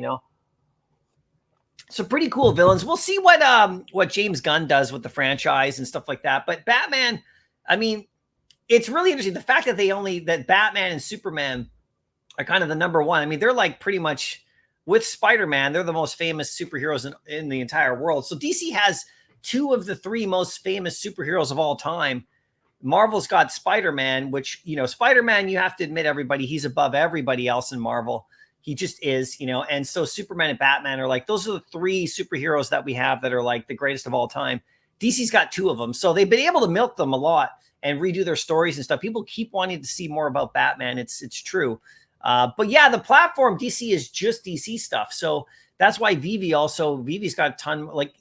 So pretty cool villains. We'll see what James Gunn does with the franchise and stuff like that. But Batman, I mean, it's really interesting. The fact that Batman and Superman are kind of the number one. I mean, they're like pretty much... With Spider-Man, they're the most famous superheroes in the entire world. So DC has 2 of the 3 most famous superheroes of all time. Marvel's got Spider-Man, which, Spider-Man, you have to admit, everybody, he's above everybody else in Marvel. He just is, and so Superman and Batman are like, those are the 3 superheroes that we have that are like the greatest of all time. DC's got 2 of them. So they've been able to milk them a lot and redo their stories and stuff. People keep wanting to see more about Batman. It's true. But yeah, the platform DC is just DC stuff. So that's why Vivv's got a ton, like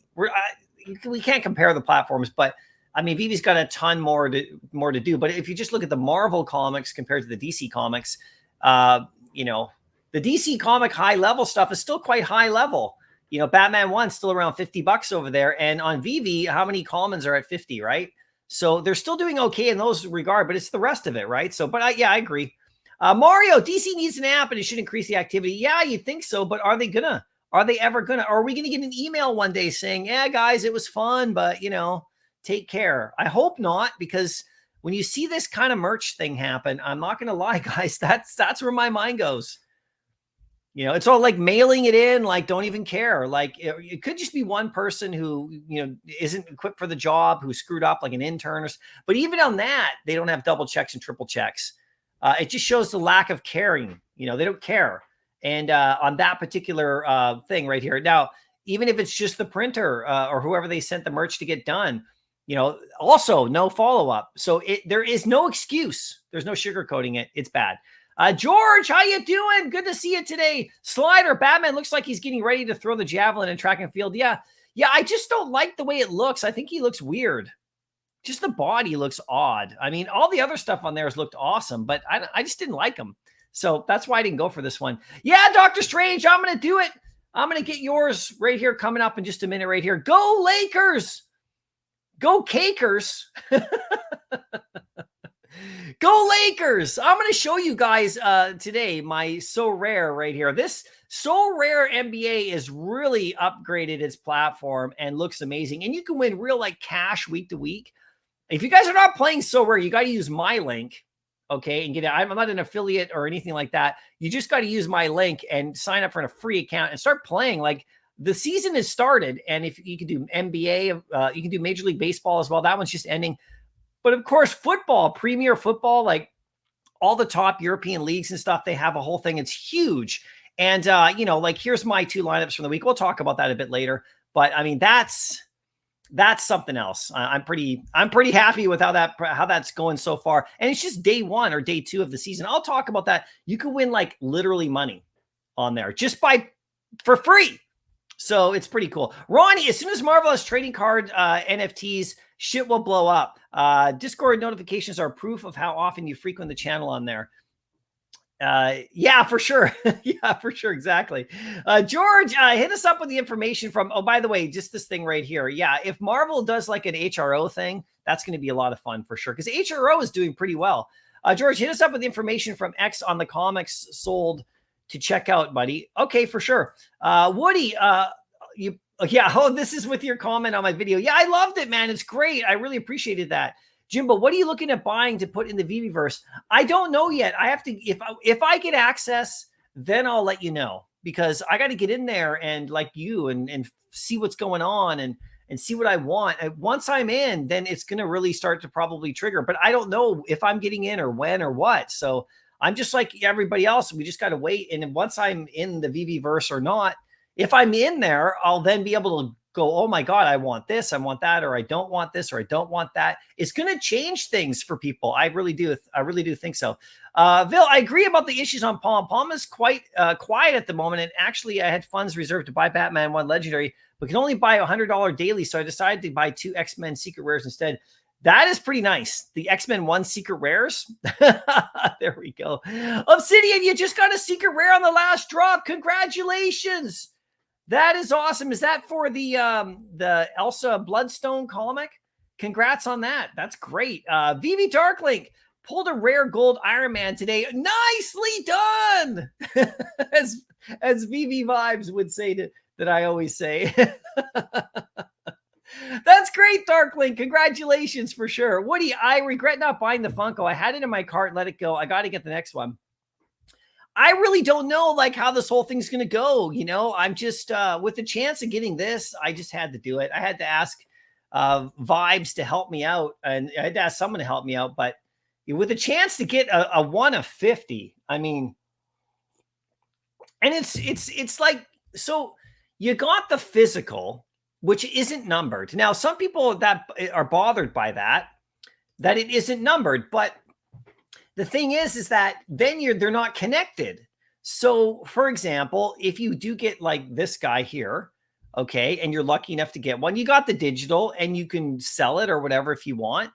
we can't compare the platforms, but I mean, Vivv's got a ton more to do. But if you just look at the Marvel comics compared to the DC comics, the DC comic high level stuff is still quite high level. Batman 1's still around $50 over there. And on Vivv, how many commons are at 50, right? So they're still doing okay in those regard, but it's the rest of it, right? So, but I agree. Mario, DC needs an app and it should increase the activity. Yeah, you'd think so, but are they ever gonna? Are we gonna get an email one day saying, yeah, guys, it was fun, but take care? I hope not, because when you see this kind of merch thing happen, I'm not gonna lie, guys, that's where my mind goes. It's all like mailing it in, like don't even care. Like it could just be one person who, isn't equipped for the job, who screwed up, like an intern. But even on that, they don't have double checks and triple checks. It just shows the lack of caring. They don't care. And on that particular thing right here. Now, even if it's just the printer or whoever they sent the merch to get done, also no follow-up. So there is no excuse. There's no sugarcoating it. It's bad. George, how you doing? Good to see you today. Slider, Batman looks like he's getting ready to throw the javelin in track and field. Yeah, I just don't like the way it looks. I think he looks weird. Just the body looks odd. I mean, all the other stuff on there has looked awesome, but I just didn't like them. So that's why I didn't go for this one. Yeah, Doctor Strange, I'm going to do it. I'm going to get yours right here coming up in just a minute right here. Go Lakers. Go Cakers. Go Lakers. I'm going to show you guys today my So Rare right here. This So Rare NBA is really upgraded its platform and looks amazing. And you can win real like cash week to week. If you guys are not playing So Rare, you got to use my link, okay, and get it. I'm not an affiliate or anything like that. You just got to use my link and sign up for a free account and start playing. Like the season has started, and if you can do NBA, you can do Major League Baseball as well. That one's just ending. But of course, football, Premier Football, like all the top European leagues and stuff, they have a whole thing. It's huge. And, you know, like here's my 2 lineups from the week. We'll talk about that a bit later. But I mean, that's something else. I'm pretty happy with how that's going so far. And it's just day 1 or day 2 of the season. I'll talk about that. You can win like literally money on there just for free. So it's pretty cool. Ronnie, as soon as Marvel has trading card NFTs, shit will blow up. Discord notifications are proof of how often you frequent the channel on there. Yeah, for sure. Yeah, for sure. Exactly. George, hit us up with the information from, oh, by the way, just this thing right here. Yeah. If Marvel does like an HRO thing, that's going to be a lot of fun for sure. Cause HRO is doing pretty well. George, hit us up with the information from X on the comics sold to check out, buddy. Okay, for sure. Woody, yeah. Oh, this is with your comment on my video. Yeah, I loved it, man. It's great. I really appreciated that. Jimbo, what are you looking at buying to put in the Vivverse? I don't know yet. I have to, if I get access, then I'll let you know, because I got to get in there and like you and see what's going on and see what I want. And once I'm in, then it's going to really start to probably trigger, but I don't know if I'm getting in or when or what. So I'm just like everybody else. We just got to wait. And once I'm in the Vivverse or not, if I'm in there, I'll then be able to go, oh my God, I want this, I want that, or I don't want this, or I don't want that. It's going to change things for people. I really do think so. Vil, I agree about the issues on Palm. Palm is quite quiet at the moment. And actually I had funds reserved to buy Batman 1 Legendary, but can only buy $100 daily. So I decided to buy 2 X-Men Secret Rares instead. That is pretty nice. The X-Men 1 Secret Rares. There we go. Obsidian, you just got a Secret Rare on the last drop. Congratulations. That is awesome. Is that for the Elsa Bloodstone comic? Congrats on that. That's great. Vivv Darklink pulled a rare gold Iron Man today. Nicely done. as Vivv Vibes would say that I always say. That's great, Darklink. Congratulations for sure. Woody, I regret not buying the Funko. I had it in my cart, let it go. I got to get the next one. I really don't know like how this whole thing's going to go. You know, I'm just with the chance of getting this, I just had to do it. I had to ask Vibes to help me out, and I had to ask someone to help me out. But with a chance to get a 1 of 50, I mean, and it's like, so you got the physical, which isn't numbered. Now, some people that are bothered by that it isn't numbered, but the thing is that then they're not connected. So for example, if you do get like this guy here, okay, and you're lucky enough to get one, you got the digital and you can sell it or whatever if you want.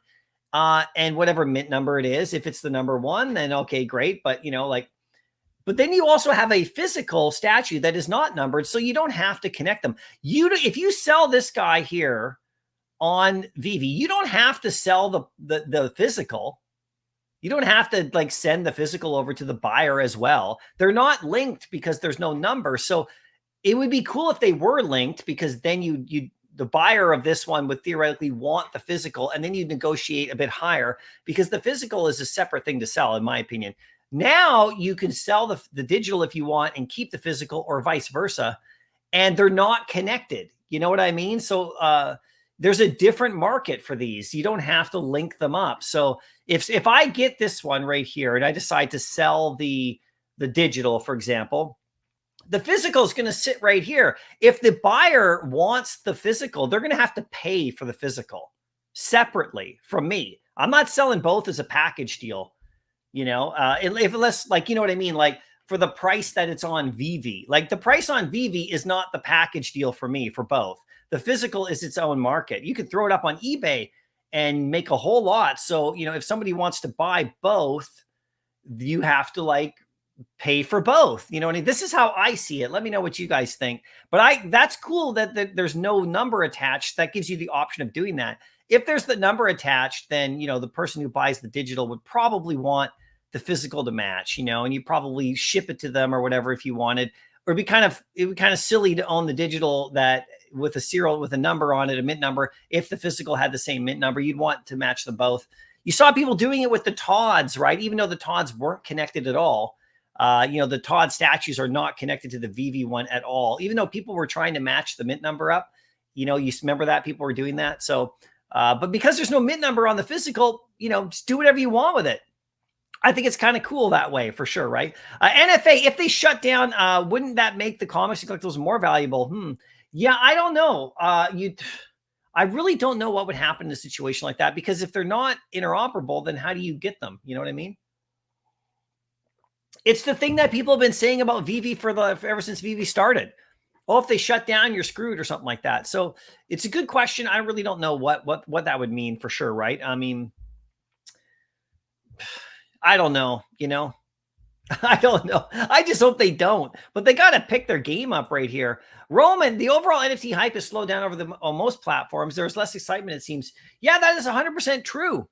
And whatever mint number it is, if it's the number 1, then okay, great. But you know, like, but then you also have a physical statue that is not numbered. So you don't have to connect them. If you sell this guy here on Vivv, you don't have to sell the physical. You don't have to like send the physical over to the buyer as well. They're not linked because there's no number. So it would be cool if they were linked, because then the buyer of this one would theoretically want the physical, and then you negotiate a bit higher, because the physical is a separate thing to sell, in my opinion. Now you can sell the digital if you want and keep the physical, or vice versa, and they're not connected. You know what I mean? So there's a different market for these. You don't have to link them up. So if I get this one right here and I decide to sell the digital, for example, the physical is going to sit right here. If the buyer wants the physical, they're going to have to pay for the physical separately from me. I'm not selling both as a package deal, you know, unless, like, you know what I mean? Like, for the price that it's on Vivv, like the price on Vivv is not the package deal for me for both. The physical is its own market. You could throw it up on eBay and make a whole lot. So, you know, if somebody wants to buy both, you have to like pay for both. You know, and this is how I see it. Let me know what you guys think. But that's cool that there's no number attached. That gives you the option of doing that. If there's the number attached, then, you know, the person who buys the digital would probably want the physical to match, you know, and you probably ship it to them or whatever if you wanted. Or it would be kind of silly to own the digital that with a serial with a number on it, a mint number. If the physical had the same mint number, you'd want to match them both. You saw people doing it with the Todds, right? Even though the Todds weren't connected at all. You know, the Todd statues are not connected to the Vivv one at all, even though people were trying to match the mint number up. You know, you remember that people were doing that. So, but because there's no mint number on the physical, you know, just do whatever you want with it. I think it's kind of cool that way for sure, right? NFA, if they shut down, wouldn't that make the comics and collectibles more valuable? Yeah, I don't know. I really don't know what would happen in a situation like that, because if they're not interoperable, then how do you get them? You know what I mean? It's the thing that people have been saying about Vivv ever since Vivv started. Oh, if they shut down, you're screwed or something like that. So it's a good question. I really don't know what that would mean for sure, right? I mean, I don't know, I don't know. I just hope they don't. But they got to pick their game up right here. Roman, the overall NFT hype has slowed down on most platforms. There's less excitement, it seems. Yeah, that is 100% true.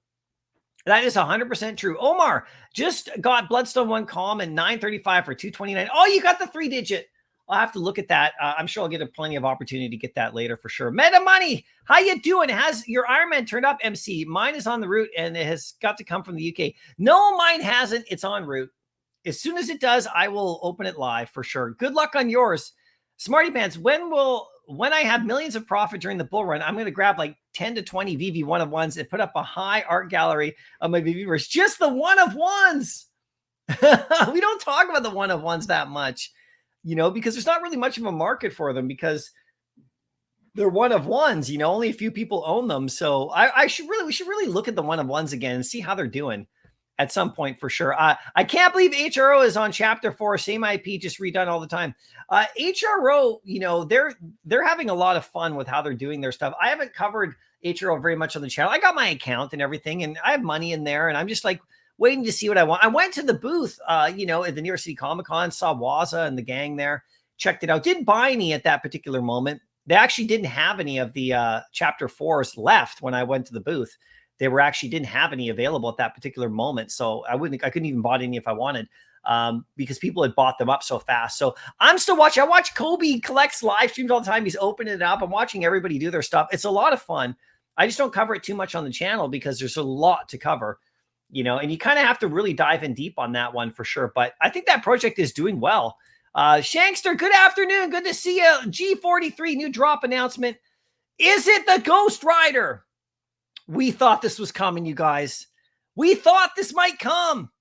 That is 100% true. Omar just got Bloodstone 1 calm and 935 for 229. Oh, you got the 3-digit. I'll have to look at that. I'm sure I'll get plenty of opportunity to get that later for sure. Meta Money, how you doing? Has your Iron Man turned up, MC? Mine is on the route and it has got to come from the UK. No, mine hasn't. It's en route. As soon as it does, I will open it live for sure. Good luck on yours. Smarty Pants, when I have millions of profit during the bull run, I'm going to grab like 10 to 20 Vivv one-of-ones and put up a high art gallery of my Vivvers. Just the one-of-ones. We don't talk about the one-of-ones that much, because there's not really much of a market for them because they're one-of-ones, only a few people own them. So we should really look at the one-of-ones again and see how they're doing at some point for sure. I can't believe HRO is on chapter 4, same IP, just redone all the time. HRO, they're having a lot of fun with how they're doing their stuff. I haven't covered HRO very much on the channel. I got my account and everything, and I have money in there, and I'm just like waiting to see what I want. I went to the booth, at the New York City Comic Con, saw Waza and the gang there, checked it out. Didn't buy any at that particular moment. They actually didn't have any of the chapter 4s left when I went to the booth. They didn't have any available at that particular moment. So I couldn't even bought any if I wanted, because people had bought them up so fast. So I'm still watching. I watch Kobe collects live streams all the time. He's opening it up. I'm watching everybody do their stuff. It's a lot of fun. I just don't cover it too much on the channel because there's a lot to cover, and you kind of have to really dive in deep on that one for sure. But I think that project is doing well. Shankster, good afternoon. Good to see you. G43 new drop announcement. Is it the Ghost Rider? We thought this was coming, you guys. We thought this might come.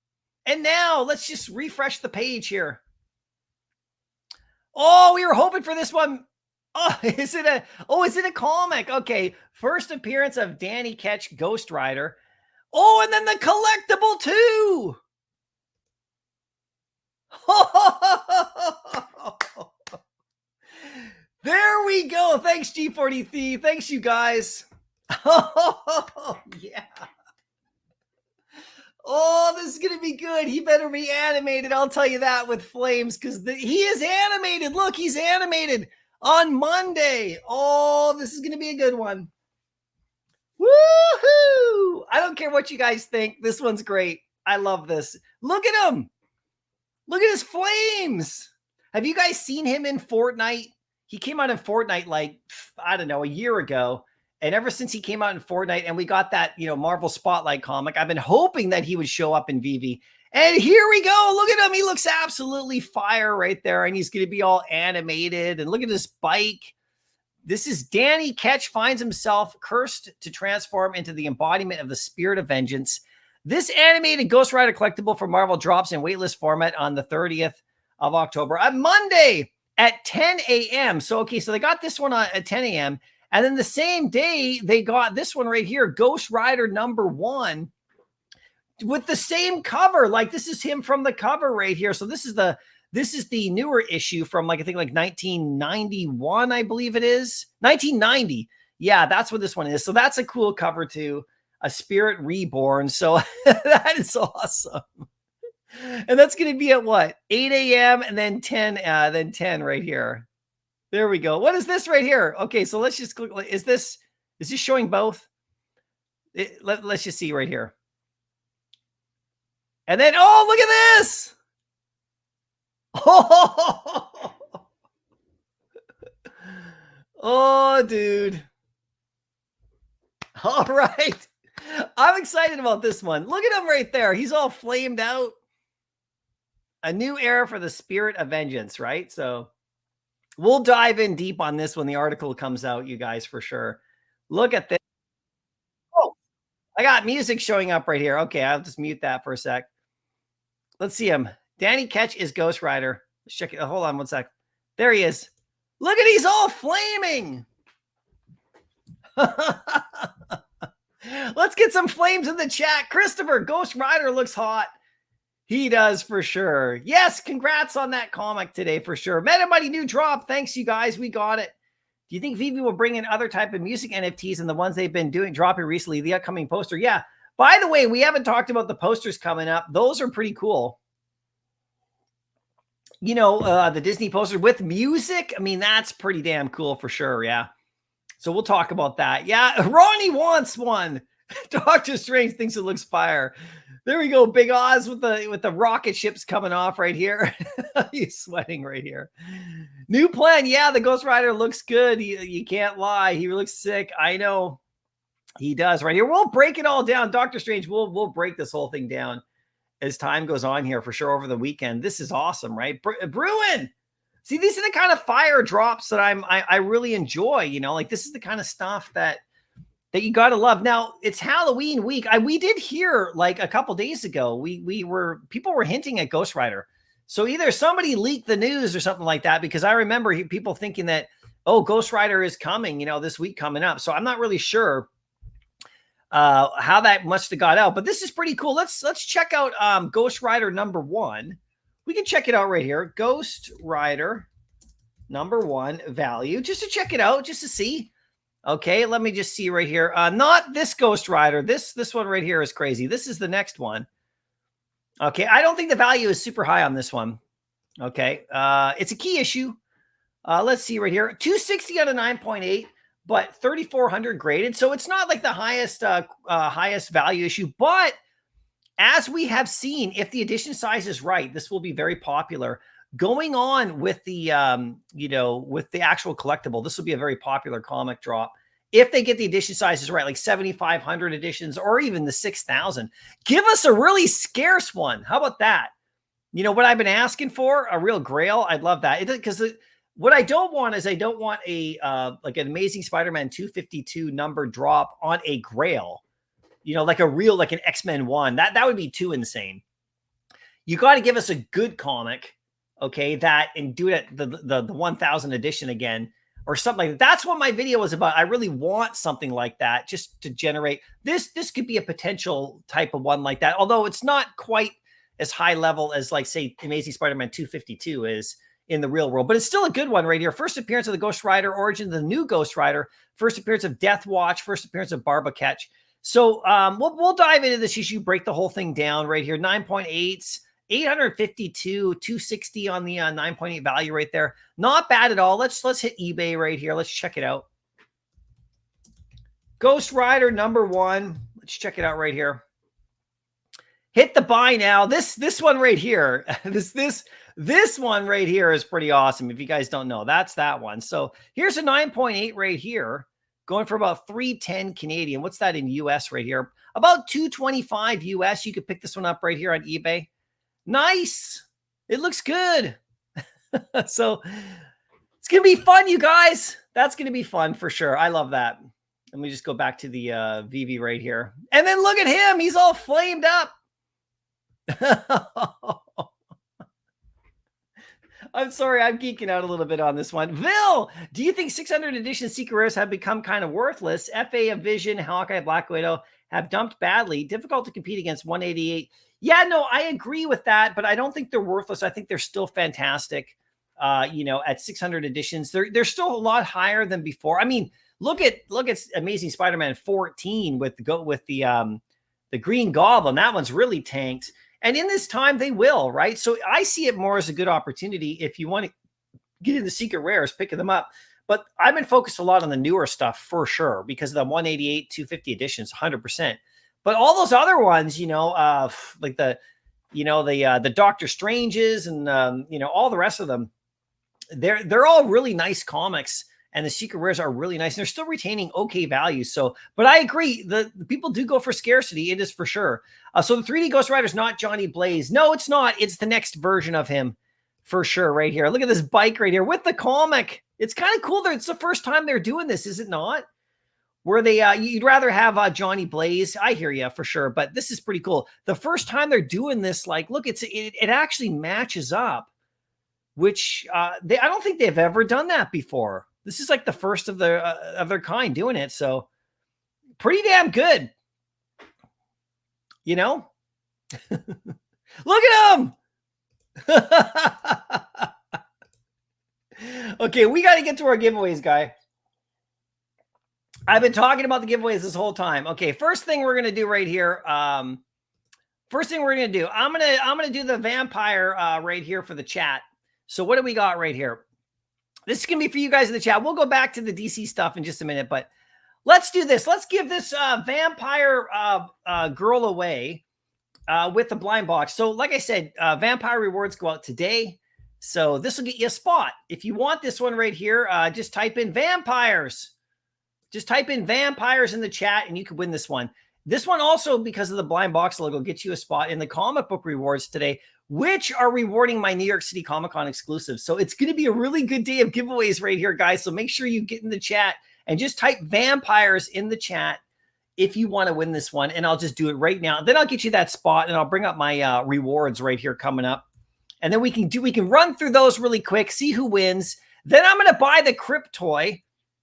And now let's just refresh the page here. Oh, we were hoping for this one. Oh, is it a comic? Okay. First appearance of Danny Ketch, Ghost Rider. Oh, and then the collectible too. There we go. Thanks, G43. Thanks, you guys. Oh, yeah. Oh, this is going to be good. He better be animated. I'll tell you that with flames, because he is animated. Look, he's animated on Monday. Oh, this is going to be a good one. Woohoo! I don't care what you guys think. This one's great. I love this. Look at him. Look at his flames. Have you guys seen him in Fortnite? He came out in Fortnite like, I don't know, a year ago. And ever since he came out in Fortnite and we got that, Marvel Spotlight comic, I've been hoping that he would show up in Vivv. And here we go. Look at him. He looks absolutely fire right there. And he's going to be all animated. And look at his bike. This is Danny Ketch finds himself cursed to transform into the embodiment of the spirit of vengeance. This animated Ghost Rider collectible for Marvel drops in waitlist format on the 30th of October, on Monday at 10 a.m. So they got this one at 10 a.m. And then the same day, they got this one right here, Ghost Rider #1, with the same cover. Like, this is him from the cover right here. So this is the newer issue from, I think 1991, I believe it is. 1990. Yeah, that's what this one is. So that's a cool cover too. A Spirit Reborn. So that is awesome. And that's going to be at what? 8 a.m. and then 10 right here. There we go. What is this right here? Okay, so let's just click. Is this showing both? Let's just see right here. And then, oh, look at this. Oh, oh, dude. All right. I'm excited about this one. Look at him right there. He's all flamed out. A new era for the Spirit of Vengeance, right? So we'll dive in deep on this when the article comes out, you guys, for sure. Look at this. Oh, I got music showing up right here. Okay, I'll just mute that for a sec. Let's see him. Danny Ketch is Ghost Rider. Let's check it. Hold on one sec. There he is. Look at, he's all flaming. Let's get some flames in the chat. Christopher, Ghost Rider looks hot. He does for sure. Yes, congrats on that comic today for sure. Meta Money new drop. Thanks, you guys. We got it. Do you think Vivv will bring in other type of music NFTs and the ones they've been dropping recently, the upcoming poster? Yeah. By the way, we haven't talked about the posters coming up. Those are pretty cool. You know, the Disney poster with music. I mean, that's pretty damn cool for sure. Yeah. So we'll talk about that. Yeah. Ronnie wants one. Doctor Strange thinks it looks fire. There we go. Big Oz with the rocket ships coming off right here. He's sweating right here. New plan. Yeah, the Ghost Rider looks good. You can't lie. He looks sick. I know he does right here. We'll break it all down. Doctor Strange, we'll break this whole thing down as time goes on here for sure over the weekend. This is awesome, right? Bruin. See, these are the kind of fire drops that I really enjoy. You know, like this is the kind of stuff that you got to love. Now, it's Halloween week. We did hear like a couple days ago, people were hinting at Ghost Rider. So either somebody leaked the news or something like that, because I remember people thinking that, oh, Ghost Rider is coming, you know, this week coming up. So I'm not really sure how that must have got out, but this is pretty cool. Let's check out Ghost Rider #1. We can check it out right here. Ghost Rider #1 value, just to check it out, just to see. Okay, let me just see right here. Not this Ghost Rider. This one right here is crazy. This is the next one. Okay, I don't think the value is super high on this one. Okay, it's a key issue. Let's see right here. 260 out of 9.8, but 3,400 graded. So it's not like the highest value issue. But as we have seen, if the edition size is right, this will be very popular. Going on with the, with the actual collectible, this will be a very popular comic drop. If they get the edition sizes right, like 7,500 editions or even the 6,000, give us a really scarce one. How about that? You know what I've been asking for? A real grail. I'd love that. Because what I don't want is I don't want a like an Amazing Spider-Man 252 number drop on a grail. You know, like a real, like an X-Men 1. That would be too insane. You got to give us a good comic. Okay, that and do it the 1,000 edition again or something like that. That's what my video was about. I really want something like that just to generate this. This could be a potential type of one like that, although it's not quite as high level as like say Amazing Spider-Man 252 is in the real world, but it's still a good one right here. First appearance of the Ghost Rider, origin of the new Ghost Rider, first appearance of Death Watch, first appearance of Barba Catch. So we'll dive into this issue, break the whole thing down right here. 9.8s. 852, 260 on the 9.8 value right there. Not bad at all. Let's hit eBay right here. Let's check it out. Ghost Rider #1. Let's check it out right here. Hit the buy now. This one right here. This one right here is pretty awesome. If you guys don't know, that's that one. So here's a 9.8 right here, going for about 310 Canadian. What's that in US right here? About 225 US. You could pick this one up right here on eBay. Nice. It looks good. So it's going to be fun, you guys. That's going to be fun for sure. I love that. Let me just go back to the Vivv right here. And then look at him. He's all flamed up. I'm sorry. I'm geeking out a little bit on this one. Vil, do you think 600 edition Secret Rares have become kind of worthless? FA of Vision, Hawkeye, Black Widow have dumped badly. Difficult to compete against 188. Yeah, no, I agree with that, but I don't think they're worthless. I think they're still fantastic. At 600 editions, they're still a lot higher than before. I mean, look at Amazing Spider-Man 14 with the Green Goblin. That one's really tanked. And in this time, they will, right? So I see it more as a good opportunity if you want to get into Secret Rares, picking them up. But I've been focused a lot on the newer stuff for sure because of the 188, 250 editions, 100%. But all those other ones, like the Doctor Stranges and all the rest of them, they're all really nice comics, and the Secret Rares are really nice, and they're still retaining okay values. So, but I agree, the people do go for scarcity. It is for sure. So the 3D Ghost Rider is not Johnny Blaze. No, it's not. It's the next version of him for sure. Right here, look at this bike right here with the comic. It's kind of cool that it's the first time they're doing this, is it not? where they you'd rather have Johnny Blaze. I hear you for sure, but this is pretty cool. The first time they're doing this, like, look, it actually matches up, which I don't think they've ever done that before. This is like the first of their kind doing it, so pretty damn good. You know, look at them. Okay, we got to get to our giveaways, guy. I've been talking about the giveaways this whole time. Okay, first thing we're gonna do right here. First thing we're gonna do, I'm gonna do the vampire right here for the chat. So what do we got right here? This is gonna be for you guys in the chat. We'll go back to the DC stuff in just a minute, but let's do this. Let's give this vampire girl away with the blind box. So like I said, vampire rewards go out today. So this will get you a spot. If you want this one right here, just type in vampires. Just type in vampires in the chat and you can win this one. This one also, because of the blind box logo, gets you a spot in the comic book rewards today, which are rewarding my New York City Comic Con exclusive. So it's going to be a really good day of giveaways right here, guys. So make sure you get in the chat and just type vampires in the chat if you want to win this one. And I'll just do it right now. Then I'll get you that spot and I'll bring up my rewards right here coming up. And then we can run through those really quick, see who wins. Then I'm going to buy the Cryp toy,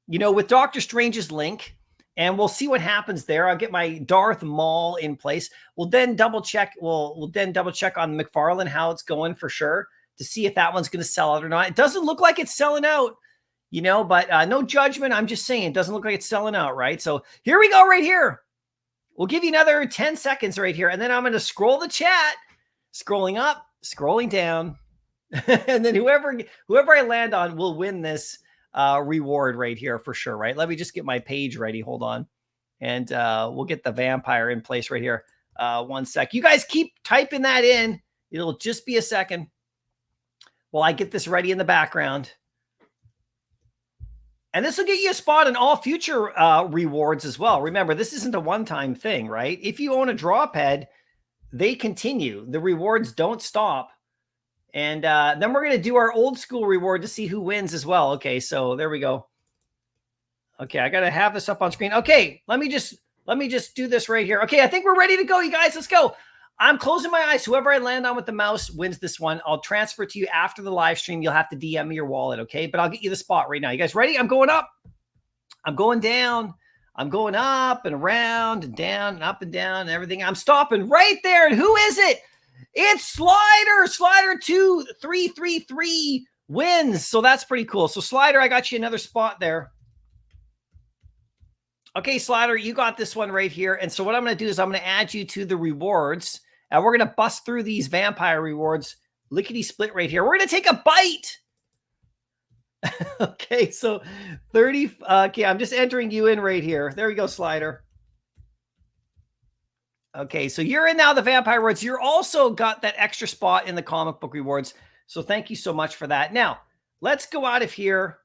you know, with Doctor Strange's link, and we'll see what happens there. I'll get my Darth Maul in place. We'll then double check. We'll then double check on McFarlane, how it's going for sure, to see if that one's going to sell out or not. It doesn't look like it's selling out, you know, but no judgment. I'm just saying it doesn't look like it's selling out, right? So here we go right here. We'll give you another 10 seconds right here, and then I'm going to scroll the chat, scrolling up, scrolling down, and then whoever I land on will win this reward right here for sure, right? Let me just get my page ready. Hold on. And we'll get the vampire in place right here. 1 sec. You guys keep typing that in. It'll just be a second while I get this ready in the background. And this will get you a spot in all future rewards as well. Remember, this isn't a one-time thing, right? If you own a drop head, they continue. The rewards don't stop. And then we're going to do our old school reward to see who wins as well. Okay, so there we go. Okay, I got to have this up on screen. Okay, let me just do this right here. Okay, I think we're ready to go, you guys. Let's go. I'm closing my eyes. Whoever I land on with the mouse wins this one. I'll transfer to you after the live stream. You'll have to DM me your wallet, okay? But I'll get you the spot right now. You guys ready? I'm going up. I'm going down. I'm going up and around and down and up and down and everything. I'm stopping right there. And who is it? It's Slider. Slider 2333 wins. So that's pretty cool. So Slider, I got you another spot there. Okay, Slider, you got this one right here. And so what I'm going to do is I'm going to add you to the rewards. And we're going to bust through these vampire rewards. Lickety split right here. We're going to take a bite. Okay, so 30. Okay, I'm just entering you in right here. There we go, Slider. Okay, so you're in now the vampire rewards. You're also got that extra spot in the comic book rewards. So thank you so much for that. Now, let's go out of here.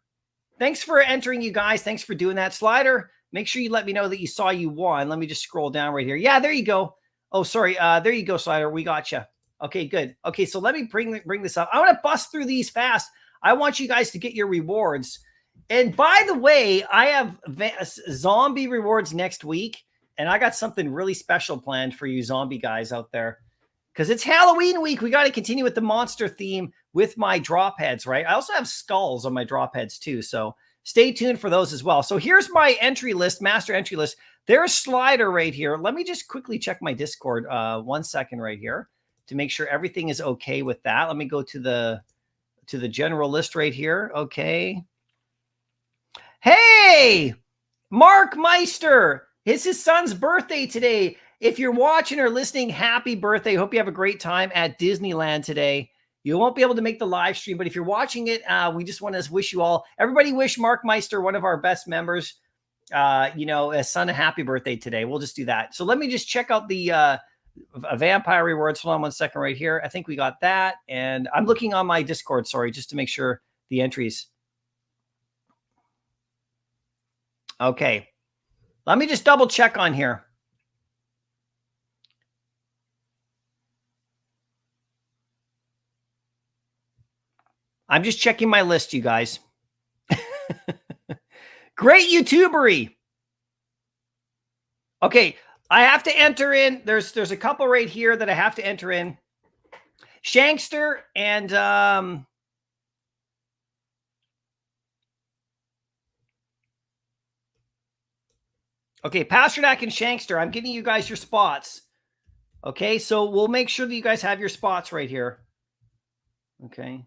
Thanks for entering, you guys. Thanks for doing that. Slider, make sure you let me know that you saw you won. Let me just scroll down right here. Yeah, there you go. Oh, sorry. There you go, Slider. We got you. Okay, good. Okay, so let me bring this up. I want to bust through these fast. I want you guys to get your rewards. And by the way, I have zombie rewards next week. And I got something really special planned for you zombie guys out there. Because it's Halloween week. We got to continue with the monster theme with my drop heads, right? I also have skulls on my drop heads too. So stay tuned for those as well. So here's my entry list, master entry list. There's Slider right here. Let me just quickly check my Discord 1 second right here to make sure everything is okay with that. Let me go to the general list right here. Okay. Hey, Mark Meister. It's his son's birthday today. If you're watching or listening, happy birthday. Hope you have a great time at Disneyland today. You won't be able to make the live stream, but if you're watching it, we just want to wish you all, everybody wish Mark Meister, one of our best members, a son a happy birthday today. We'll just do that. So let me just check out the vampire rewards. Hold on 1 second right here. I think we got that. And I'm looking on my Discord, sorry, just to make sure the entries. Okay. Let me just double check on here. I'm just checking my list, you guys. Great YouTubery. Okay, I have to enter in. There's a couple right here that I have to enter in. Shankster and okay, Pasternak and Shankster. I'm getting you guys your spots. Okay, so we'll make sure that you guys have your spots right here. Okay.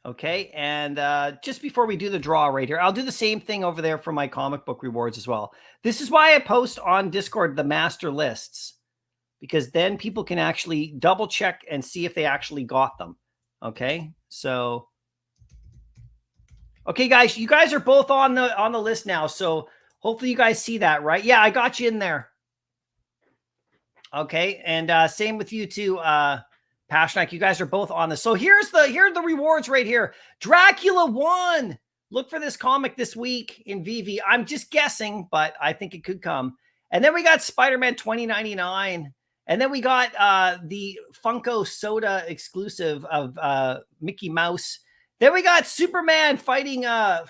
Okay, and just before we do the draw right here, I'll do the same thing over there for my comic book rewards as well. This is why I post on Discord the master lists, because then people can actually double check and see if they actually got them. Okay, so okay, guys, you guys are both on the list now, so hopefully you guys see that, right? Yeah, I got you in there. Okay, and same with you too, Pasternak. You guys are both on this. So here are the rewards right here. Dracula 1. Look for this comic this week in Vivv. I'm just guessing, but I think it could come. And then we got Spider-Man 2099. And then we got the Funko Soda exclusive of Mickey Mouse. Then we got Superman fighting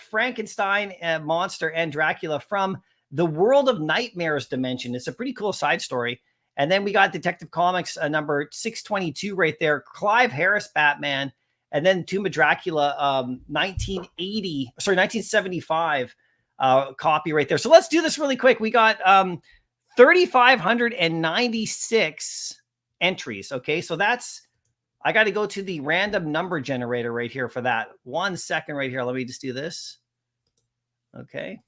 Frankenstein monster and Dracula from the World of Nightmares dimension. It's a pretty cool side story. And then we got Detective Comics number 622 right there. Clive Harris Batman. And then Tomb of Dracula 1975 copy right there. So let's do this really quick. We got 3,596 entries. Okay, so that's, I got to go to the random number generator right here for that. 1 second right here. Let me just do this. Okay.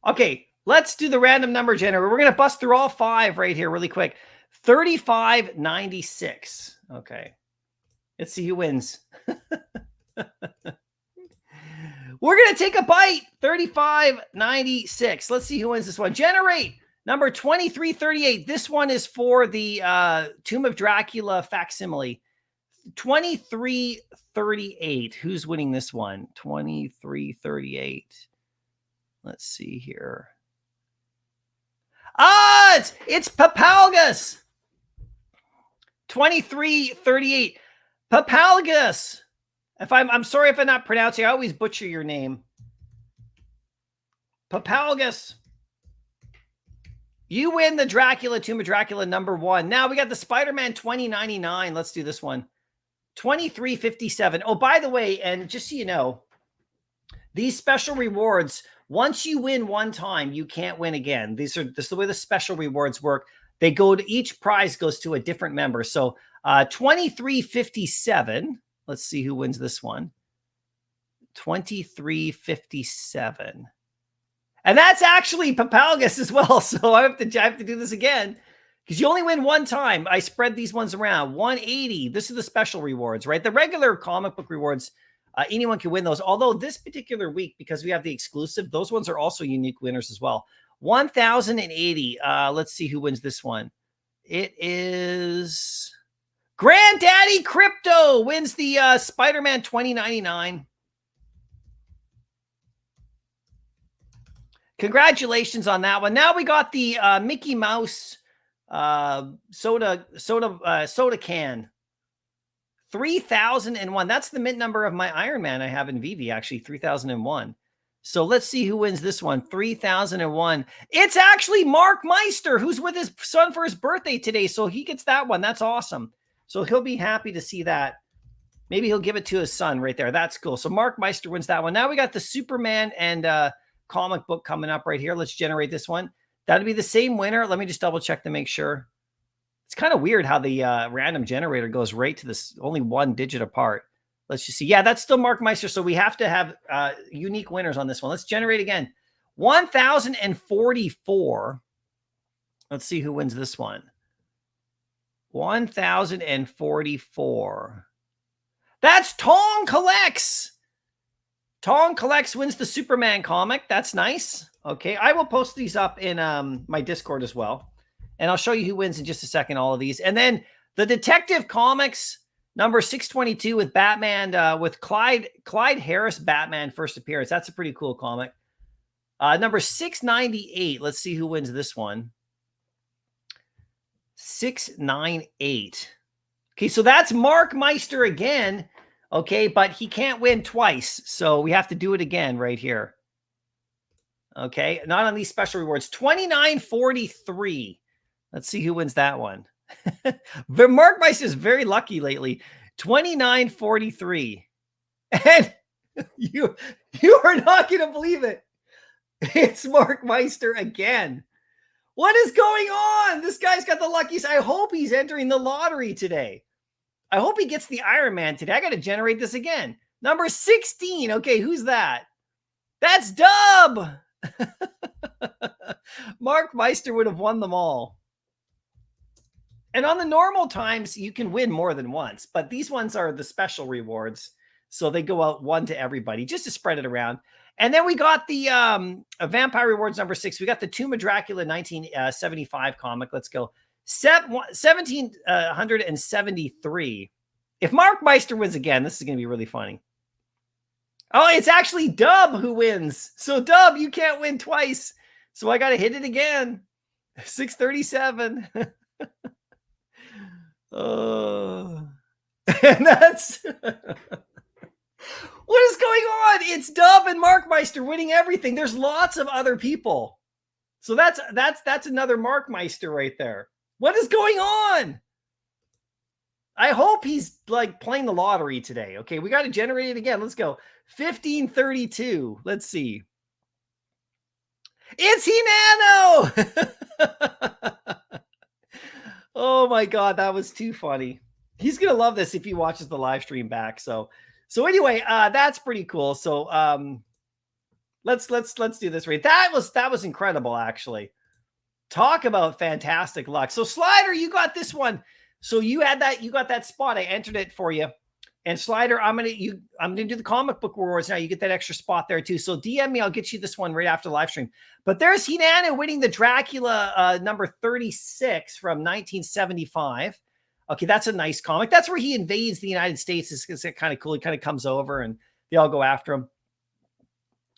Okay, let's do the random number generator. We're going to bust through all 5 right here really quick. 3596. Okay. Let's see who wins. We're going to take a bite. 3596. Let's see who wins this one. Generate number 2338. This one is for the Tomb of Dracula facsimile. 2338. Who's winning this one? 2338. Let's see here. Ah, it's Papalgus. 2338. Papalgus. I'm sorry if I'm not pronouncing. I always butcher your name. Papalgus. You win the Dracula, Tomb of Dracula number 1. Now we got the Spider-Man 2099. Let's do this one. 2357. Oh, by the way, and just so you know, these special rewards, once you win one time, you can't win again. This is the way the special rewards work. They go to, each prize goes to a different member. So 2357. Let's see who wins this one. 2357. And that's actually Papalgus as well. So I have to do this again because you only win one time. I spread these ones around. 180. This is the special rewards, right? The regular comic book rewards, anyone can win those. Although this particular week, because we have the exclusive, those ones are also unique winners as well. 1080. Let's see who wins this one. It is Granddaddy Crypto wins the Spider-Man 2099. Congratulations on that one. Now we got the Mickey Mouse soda can. 3001. That's the mint number of my Iron Man I have in Vivv, actually, 3001. So let's see who wins this one. 3001. It's actually Mark Meister, who's with his son for his birthday today. So he gets that one. That's awesome. So he'll be happy to see that. Maybe he'll give it to his son right there. That's cool. So Mark Meister wins that one. Now we got the Superman and comic book coming up right here. Let's generate this one. That'll be the same winner. Let me just double check to make sure. It's kind of weird how the random generator goes right to this, only 1 digit apart. Let's just see. Yeah, that's still Mark Meister. So we have to have unique winners on this one. Let's generate again. 1044. Let's see who wins this one. 1044. That's Tong Collects. Tong Collects wins the Superman comic. That's nice. Okay, I will post these up in my Discord as well. And I'll show you who wins in just a second, all of these. And then the Detective Comics number 622 with Batman, with Clyde Harris Batman first appearance. That's a pretty cool comic. Number 698. Let's see who wins this one. 698. Okay, so that's Mark Meister again. Okay, but he can't win twice. So we have to do it again right here. Okay, not on these special rewards. 2943. Let's see who wins that one. Mark Meister is very lucky lately. 2943. And you are not going to believe it. It's Mark Meister again. What is going on? This guy's got the luckiest. I hope he's entering the lottery today. I hope he gets the Iron Man today. I got to generate this again. Number 16. Okay, who's that? That's Dub. Mark Meister would have won them all. And on the normal times, you can win more than once, but these ones are the special rewards. So they go out one to everybody just to spread it around. And then we got the Vampire Rewards number 6. We got the Tomb of Dracula 1975 comic. Let's go. 1773. If Mark Meister wins again, this is going to be really funny. Oh, it's actually Dub who wins. So Dub, you can't win twice. So I got to hit it again. 637. And that's what is going on? It's Dub and Mark Meister winning everything. There's lots of other people. So that's another Mark Meister right there. What is going on? I hope he's like playing the lottery today. Okay, we got to generate it again. Let's go. 1532. Let's see. It's Hinano. Oh my God, that was too funny. He's gonna love this if he watches the live stream back. So anyway, that's pretty cool. So let's do this right. That was incredible, actually. Talk about fantastic luck. So Slider, you got this one. So you got that spot. I entered it for you. And Slider, I'm gonna do the comic book rewards now. You get that extra spot there too. So DM me, I'll get you this one right after the live stream. But there's Hinano winning the Dracula number 36 from 1975. Okay, that's a nice comic. That's where he invades the United States. It's kind of cool. He kind of comes over and they all go after him.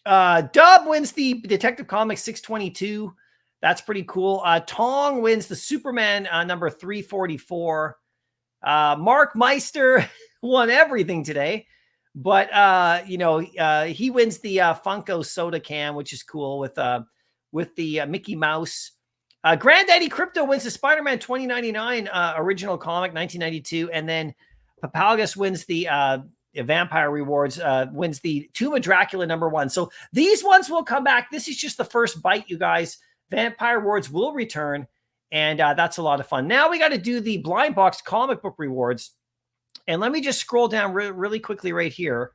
Dub wins the Detective Comics 622. That's pretty cool. Tong wins the Superman number 344. Mark Meister won everything today, but he wins the Funko soda can, which is cool with the Mickey Mouse. Granddaddy Crypto wins the Spider-Man 2099 original comic 1992, and then Papalgus wins the Vampire Rewards, wins the Tomb of Dracula number 1. So these ones will come back. This is just the first bite, you guys. Vampire Rewards will return, and that's a lot of fun. Now we got to do the blind box comic book rewards. And let me just scroll down really quickly right here.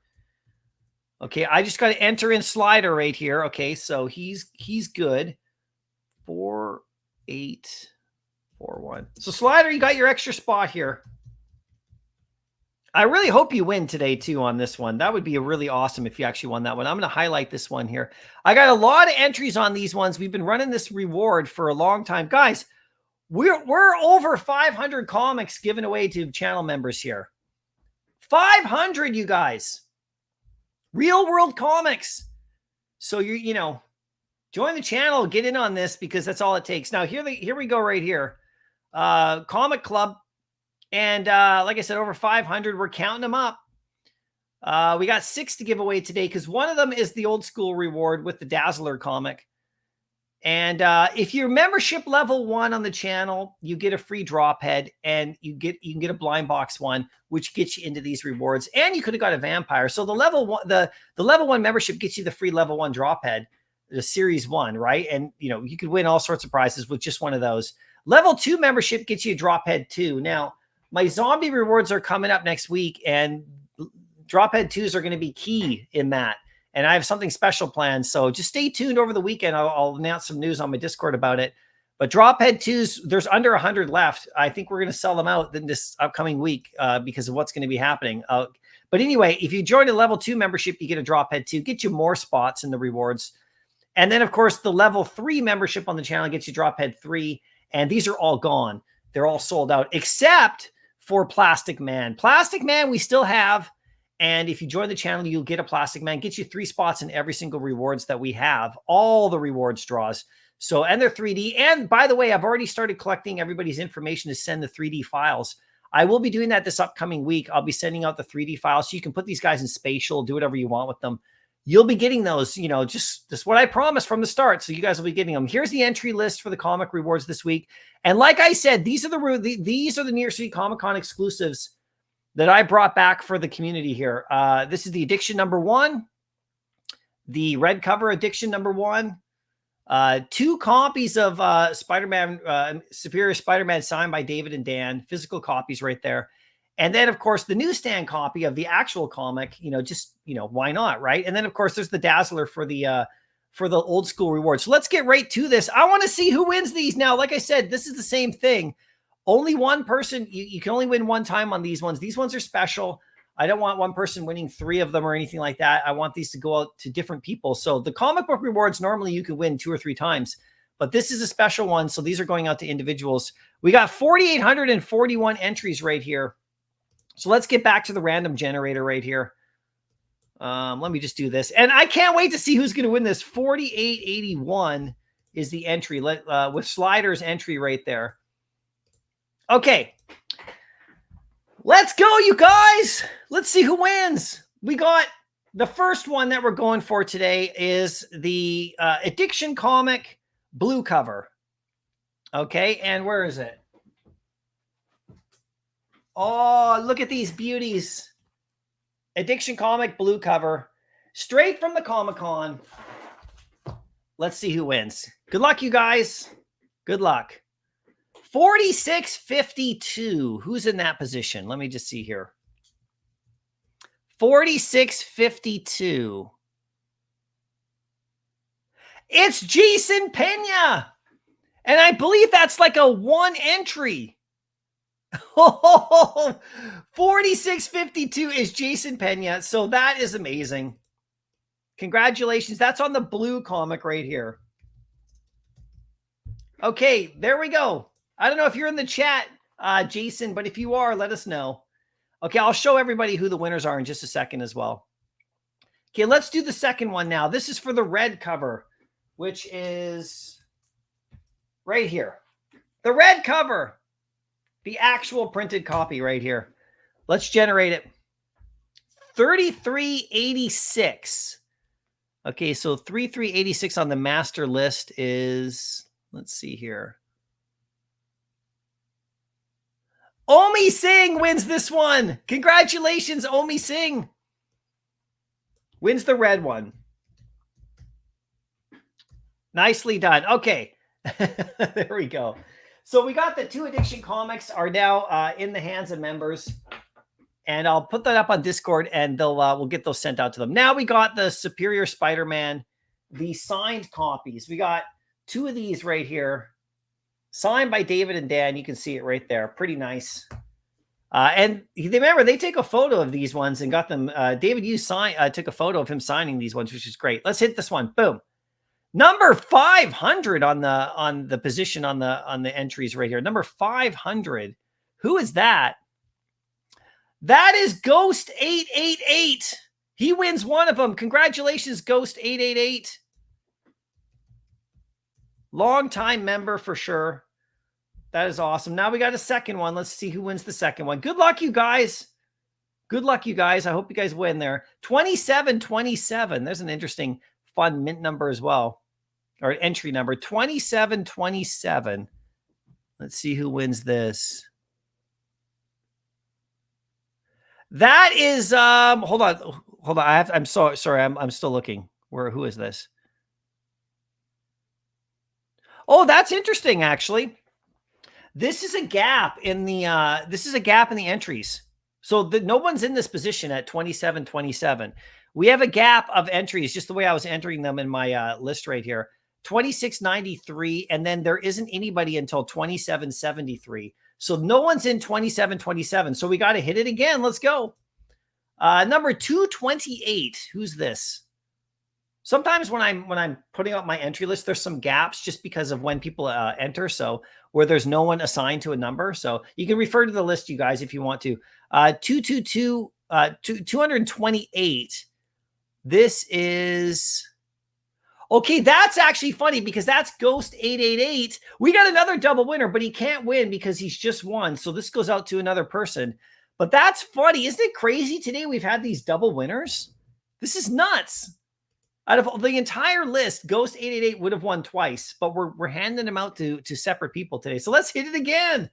Okay, I just got to enter in Slider right here. Okay, so he's good. 4841. So Slider, you got your extra spot here. I really hope you win today too on this one. That would be really awesome if you actually won that one. I'm going to highlight this one here. I got a lot of entries on these ones. We've been running this reward for a long time. Guys, we're over 500 comics given away to channel members here. 500, you guys. Real world comics. So join the channel, get in on this because that's all it takes. Now here we go right here. Comic Club. And like I said, over 500. We're counting them up. We got 6 to give away today because one of them is the old school reward with the Dazzler comic. And if you're membership level 1 on the channel, you get a free drop head, and you can get a blind box one, which gets you into these rewards. And you could have got a vampire. So the level 1 membership gets you the free level 1 drop head, the series 1, right? And you could win all sorts of prizes with just one of those. Level 2 membership gets you a drop head 2. Now, my zombie rewards are coming up next week, and drop head 2s are going to be key in that. And I have something special planned. So just stay tuned over the weekend. I'll announce some news on my Discord about it. But Drophead 2s, there's under 100 left. I think we're going to sell them out in this upcoming week because of what's going to be happening. But anyway, if you join a level 2 membership, you get a Drophead 2. Get you more spots in the rewards. And then, of course, the level 3 membership on the channel gets you Drophead 3. And these are all gone. They're all sold out, except for Plastic Man. Plastic Man, we still have. And if you join the channel, you'll get a Plastic Man. Get you 3 spots in every single rewards that we have. All the rewards draws. So, and they're 3D. And by the way, I've already started collecting everybody's information to send the 3D files. I will be doing that this upcoming week. I'll be sending out the 3D files so you can put these guys in spatial, do whatever you want with them. You'll be getting those, you know, just what I promised from the start. So you guys will be getting them. Here's the entry list for the comic rewards this week. And like I said, these are the New York City Comic Con exclusives that I brought back for the community here. This is the Addiction #1, the red cover Addiction #1, 2 copies of Spider-Man, Superior Spider-Man signed by David and Dan, physical copies right there. And then, of course, the newsstand copy of the actual comic, you know, just, you know, why not, right? And then, of course, there's the Dazzler for the old school rewards. So let's get right to this. I want to see who wins these now. Like I said, this is the same thing. Only one person, you can only win one time on these ones. These ones are special. I don't want one person winning 3 of them or anything like that. I want these to go out to different people. So the comic book rewards, normally you can win 2 or 3 times, but this is a special one. So these are going out to individuals. We got 4,841 entries right here. So let's get back to the random generator right here. Let me just do this. And I can't wait to see who's going to win this. 4881 is the entry with Slider's entry right there. Okay. Let's go, you guys. Let's see who wins. We got the first one that we're going for today is the Addiction comic blue cover. Okay. And where is it? Oh, look at these beauties. Addiction comic blue cover, straight from the Comic-Con. Let's see who wins. Good luck, you guys. Good luck. 4652. Who's in that position? Let me just see here. 4652. It's Jason Pena. And I believe that's like a 1 entry. 4652 is Jason Pena. So that is amazing. Congratulations. That's on the blue comic right here. Okay, there we go. I don't know if you're in the chat, Jason, but if you are, let us know. Okay, I'll show everybody who the winners are in just a second as well. Okay, let's do the second one now. This is for the red cover, which is right here. The red cover. The actual printed copy right here. Let's generate it. 3386. Okay, so 3386 on the master list is, let's see here. Omi Singh wins this one. Congratulations, Omi Singh. Wins the red one. Nicely done. Okay. There we go. So we got the 2 Addiction comics are now in the hands of members, and I'll put that up on Discord, and they'll we'll get those sent out to them. Now we got the Superior Spider-Man, the signed copies. We got 2 of these right here, signed by David and Dan. You can see it right there. Pretty nice. And remember, they take a photo of these ones and got them. David, you took a photo of him signing these ones, which is great. Let's hit this one. Boom. Number 500 on the position on the entries right here. Number 500. Who is that? That is Ghost 888. He wins one of them. Congratulations, Ghost 888. Long-time member for sure. That is awesome. Now we got a second one. Let's see who wins the second one. Good luck, you guys. Good luck, you guys. I hope you guys win there. 2727. There's an interesting fun mint number as well, or entry number 2727. Let's see who wins this. That is hold on. I'm so sorry. I'm still looking. Who is this? Oh, that's interesting actually. This is a gap in the entries. So no one's in this position at 2727. We have a gap of entries, just the way I was entering them in my list right here. 2693, and then there isn't anybody until 2773. So no one's in 2727. So we got to hit it again. Let's go. Number 228. Who's this? Sometimes when I'm putting out my entry list, there's some gaps just because of when people enter. So where there's no one assigned to a number. So you can refer to the list, you guys, if you want to. 228. This is, Okay, that's actually funny because that's Ghost 888. We got another double winner, but he can't win because he's just won. So this goes out to another person. But that's funny. Isn't it crazy today we've had these double winners? This is nuts. Out of the entire list, Ghost 888 would have won twice, but we're handing them out to separate people today. So let's hit it again.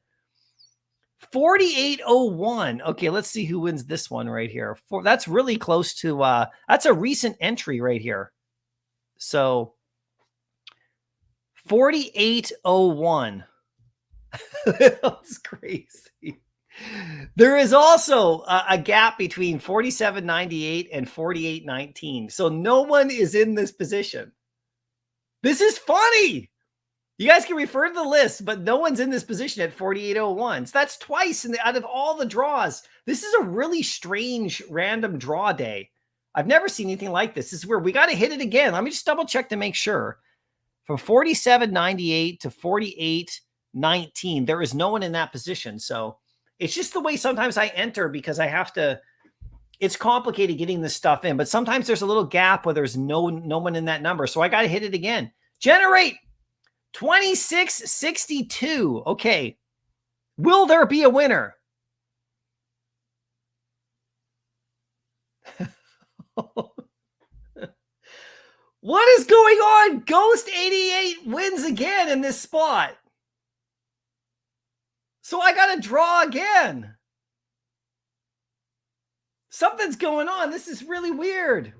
4801. Okay, let's see who wins this one right here. That's really close to that's a recent entry right here. So 4801. That's crazy. There is also a gap between 4798 and 4819. So no one is in this position. This is funny. You guys can refer to the list, but no one's in this position at 4801. So that's twice out of all the draws. This is a really strange random draw day. I've never seen anything like this. This is weird. We got to hit it again. Let me just double check to make sure. From 4798 to 4819, there is no one in that position. So it's just the way sometimes I enter because I have to, it's complicated getting this stuff in, but sometimes there's a little gap where there's no one in that number. So I got to hit it again. Generate 2662. Okay. Will there be a winner? What is going on? Ghost 88 wins again in this spot. So I got to draw again. Something's going on. This is really weird.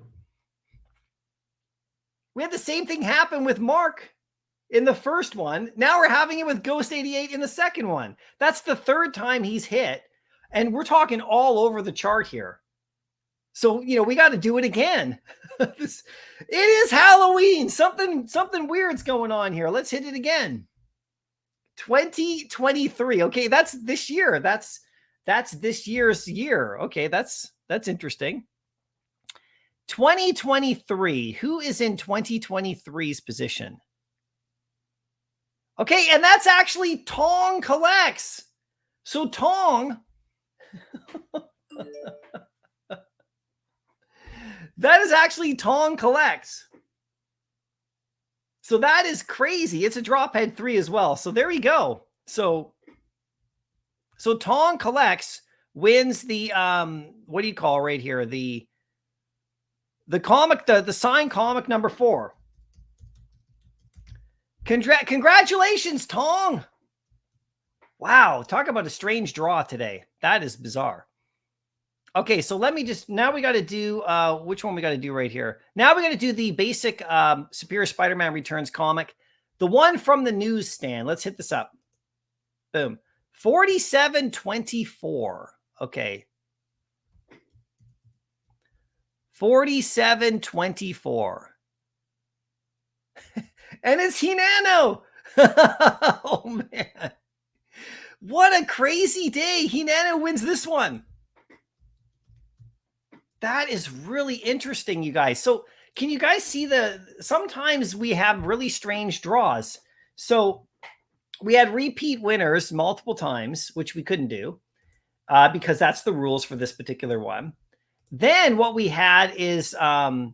We had the same thing happen with Mark in the first one. Now we're having it with Ghost 88 in the second one. That's the third time he's hit. And we're talking all over the chart here. So, we got to do it again. It is Halloween. Something weird's going on here. Let's hit it again. 2023. Okay, that's this year. That's this year's year. Okay, that's interesting. 2023. Who is in 2023's position? Okay, and that's actually Tong Collects. So Tong that is actually Tong Collects. So that is crazy. It's a drop head 3 as well. So there we go. So Tong Collects wins the what do you call right here? The comic, the signed comic number 4. Congratulations, Tong. Wow, talk about a strange draw today. That is bizarre. Okay, so let me just, now we got to do, which one we got to do right here? Now we got to do the basic Superior Spider-Man Returns comic. The one from the newsstand. Let's hit this up. Boom. 4724. Okay. 4724. And it's Hinano. Oh, man. What a crazy day. Hinano wins this one. That is really interesting, you guys. So can you guys see sometimes we have really strange draws. So we had repeat winners multiple times, which we couldn't do because that's the rules for this particular one. Then what we had is some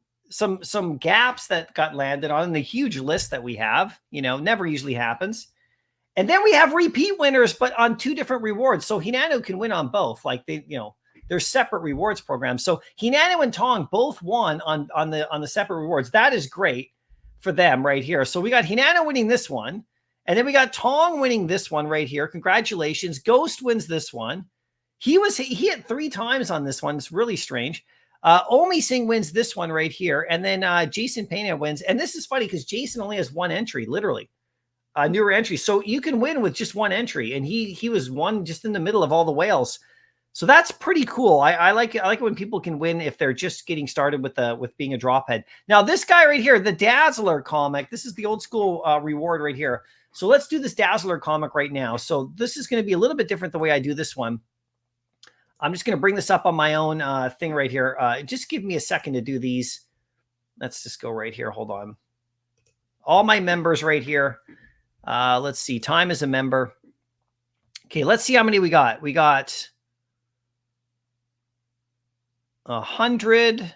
gaps that got landed on the huge list that we have, never usually happens. And then we have repeat winners, but on 2 different rewards. So Hinano can win on both. Like they're separate rewards programs. So Hinano and Tong both won on the separate rewards. That is great for them right here. So we got Hinano winning this one. And then we got Tong winning this one right here. Congratulations. Ghost wins this one. He hit 3 times on this one. It's really strange. Omi Singh wins this one right here. And then Jason Pena wins. And this is funny because Jason only has 1 entry, literally. Newer entry. So you can win with just 1 entry. And he was one just in the middle of all the whales. So that's pretty cool. I like it when people can win if they're just getting started with being a drop head. Now this guy right here, the Dazzler comic, this is the old school reward right here. So let's do this Dazzler comic right now. So this is going to be a little bit different the way I do this one. I'm just going to bring this up on my own thing right here. Just give me a second to do these. Let's just go right here. Hold on. All my members right here. Let's see. Time as a member. Okay, let's see how many we got. We got 100.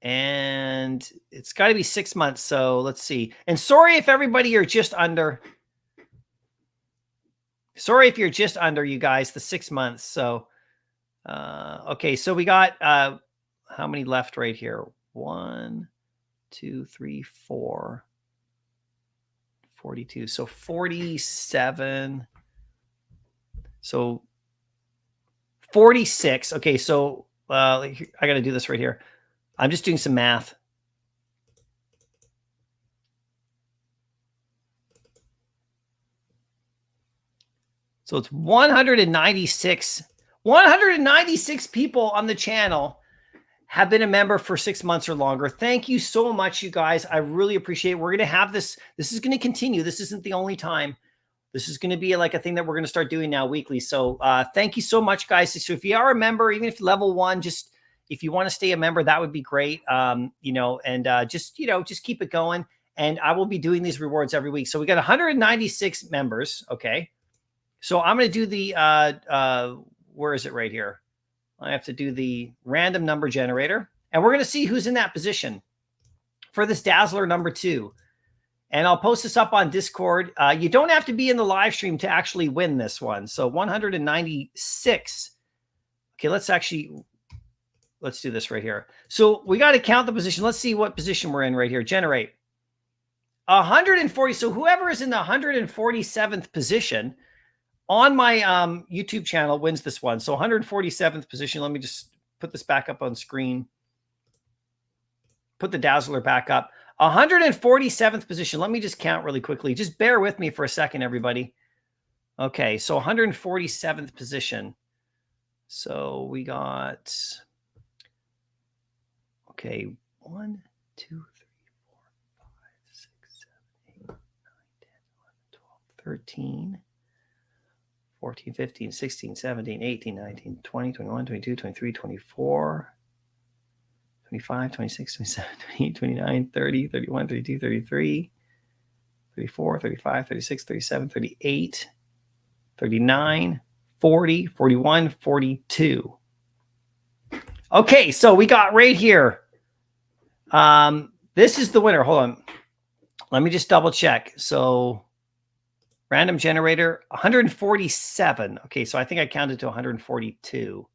And it's got to be 6 months. So let's see. And sorry if everybody are just under. Sorry if you're just under, you guys, the 6 months. So, okay. So we got how many left right here? 1, 2, 3, 4. 42. So 47. So 46. Okay. So I got to do this right here. I'm just doing some math. So it's 196. 196 people on the channel have been a member for 6 months or longer. Thank you so much, you guys. I really appreciate it. We're going to have this. This is going to continue. This isn't the only time. This is going to be like a thing that we're going to start doing now weekly. So thank you so much, guys. So if you are a member, even if level 1, just if you want to stay a member, that would be great. You know, and just keep it going. And I will be doing these rewards every week. So we got 196 members. Okay. So I'm going to do the, where is it right here? I have to do the random number generator, and we're going to see who's in that position for this Dazzler number 2. And I'll post this up on Discord. You don't have to be in the live stream to actually win this one. So 196. Okay, let's do this right here. So we got to count the position. Let's see what position we're in right here. Generate 140. So whoever is in the 147th position on my YouTube channel wins this one. So 147th position. Let me just put this back up on screen. Put the Dazzler back up. 147th position. Let me just count really quickly. Just bear with me for a second, everybody. Okay, so 147th position. So we got, okay, 1, 2, 3, 4, 5, 6, 7, 8, 9, 10, 11, 12, 13. 14, 15, 16, 17, 18, 19, 20, 21, 22, 23, 24, 25, 26, 27, 28, 29, 30, 31, 32, 33, 34, 35, 36, 37, 38, 39, 40, 41, 42. Okay, so we got right here. This is the winner. Hold on. Let me just double check. So random generator, 147. Okay, so I think I counted to 142.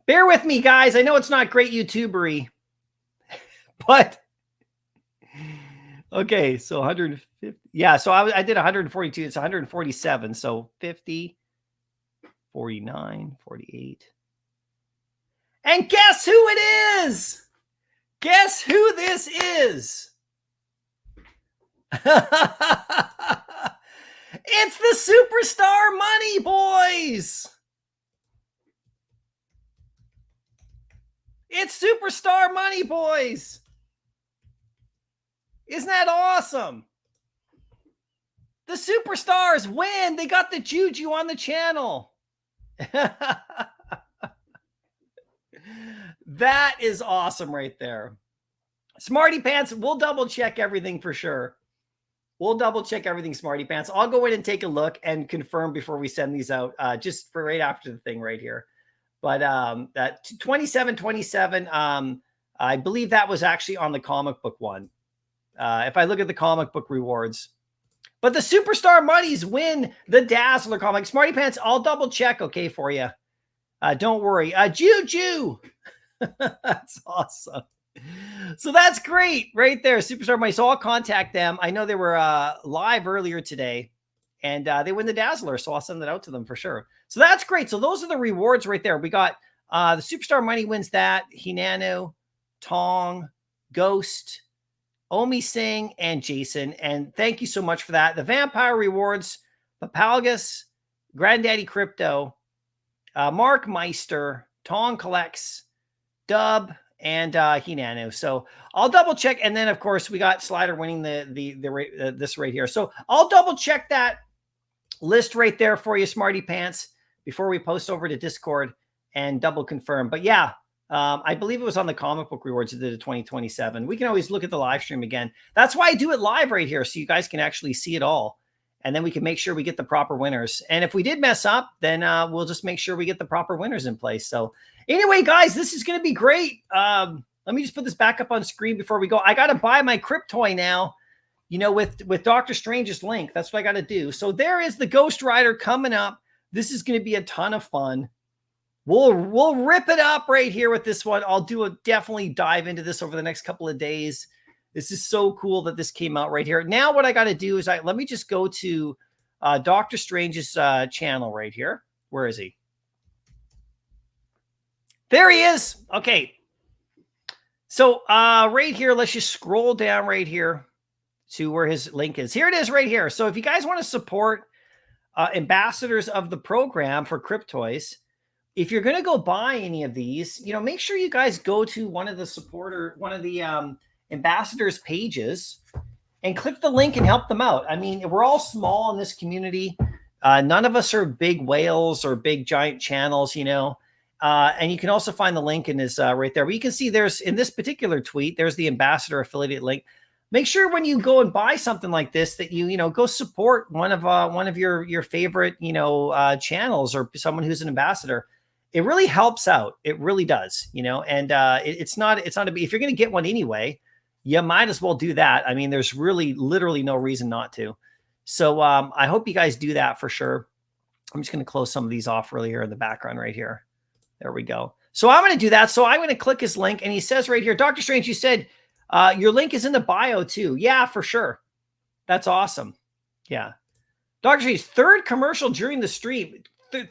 Bear with me, guys. I know it's not great YouTubery, but okay, so 150. Yeah, so I did 142. It's 147. So 50, 49, 48. And guess who it is? Guess who this is? It's the Superstar Money Boys. It's Superstar Money Boys. Isn't that awesome? The Superstars win. They got the juju on the channel. That is awesome right there. Smarty Pants, we'll double check everything for sure. We'll double check everything, Smarty Pants. I'll go in and take a look and confirm before we send these out, just for right after the thing right here. But that 2727, I believe that was actually on the comic book one. If I look at the comic book rewards. But the Superstar Muddies win the Dazzler comic. Smarty Pants, I'll double check, okay, for you. Don't worry. Juju. That's awesome. So that's great right there. Superstar Money. So I'll contact them. I know they were live earlier today, and they win the Dazzler. So I'll send that out to them for sure. So that's great. So those are the rewards right there. We got the Superstar Money wins that. Hinanu, Tong, Ghost, Omi Singh, and Jason. And thank you so much for that. The Vampire rewards, Papalgus, Granddaddy Crypto, Mark Meister, Tong Collects, Dub, and Hinanu. So I'll double check. And then of course we got Slider winning this right here. So I'll double check that list right there for you, Smarty Pants, before we post over to Discord and double confirm. But yeah, I believe it was on the comic book rewards of the 2027. We can always look at the live stream again. That's why I do it live right here, so you guys can actually see it all. and then we can make sure we get the proper winners. And if we did mess up, then we'll just make sure we get the proper winners in place. So anyway, guys, this is going to be great. Let me just put this back up on screen before we go. I got to buy my Cryptoy now, with Doctor Strange's link. That's what I got to do. So there is the Ghost Rider coming up. This is going to be a ton of fun. We'll rip it up right here with this one. I'll definitely dive into this over the next couple of days. This is so cool that this came out right here. Now what I got to do is let me just go to Doctor Strange's channel right here. Where is he? There he is. Okay. So right here, let's just scroll down right here to where his link is. Here it is right here. So if you guys want to support ambassadors of the program for Cryptoys, if you're going to go buy any of these, make sure you guys go to one of the ambassadors pages and click the link and help them out. I mean, we're all small in this community. None of us are big whales or big giant channels, and you can also find the link in this right there. But you can see there's, in this particular tweet, there's the ambassador affiliate link. Make sure when you go and buy something like this that you go support one of your favorite channels or someone who's an ambassador. It really helps out. It really does, and it's not if you're going to get one anyway, you might as well do that. I mean, there's really literally no reason not to. So I hope you guys do that for sure. I'm just going to close some of these off really here in the background right here. There we go. So I'm going to do that. So I'm going to click his link, and he says right here, Dr. Strange, you said your link is in the bio too. Yeah, for sure. That's awesome. Yeah. Dr. Strange, third commercial during the stream.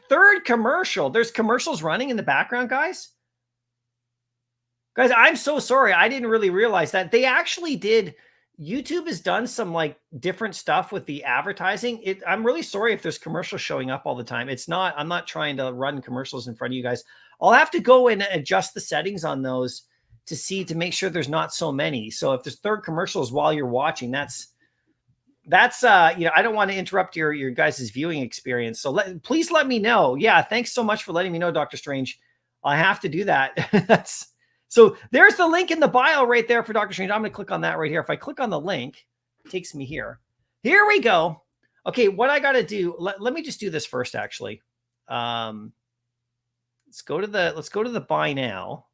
Third commercial. There's commercials running in the background, guys. Guys, I'm so sorry. I didn't really realize that. They actually did. YouTube has done some different stuff with the advertising. I'm really sorry if there's commercials showing up all the time. I'm not trying to run commercials in front of you guys. I'll have to go and adjust the settings on those to make sure there's not so many. So if there's third commercials while you're watching, that's I don't want to interrupt your guys' viewing experience. So please let me know. Yeah, thanks so much for letting me know, Dr. Strange. I have to do that. So there's the link in the bio right there for Dr. Strange. I'm going to click on that right here. If I click on the link, it takes me here. Here we go. Okay, what I got to do, let me just do this first, actually. Let's go to the buy now.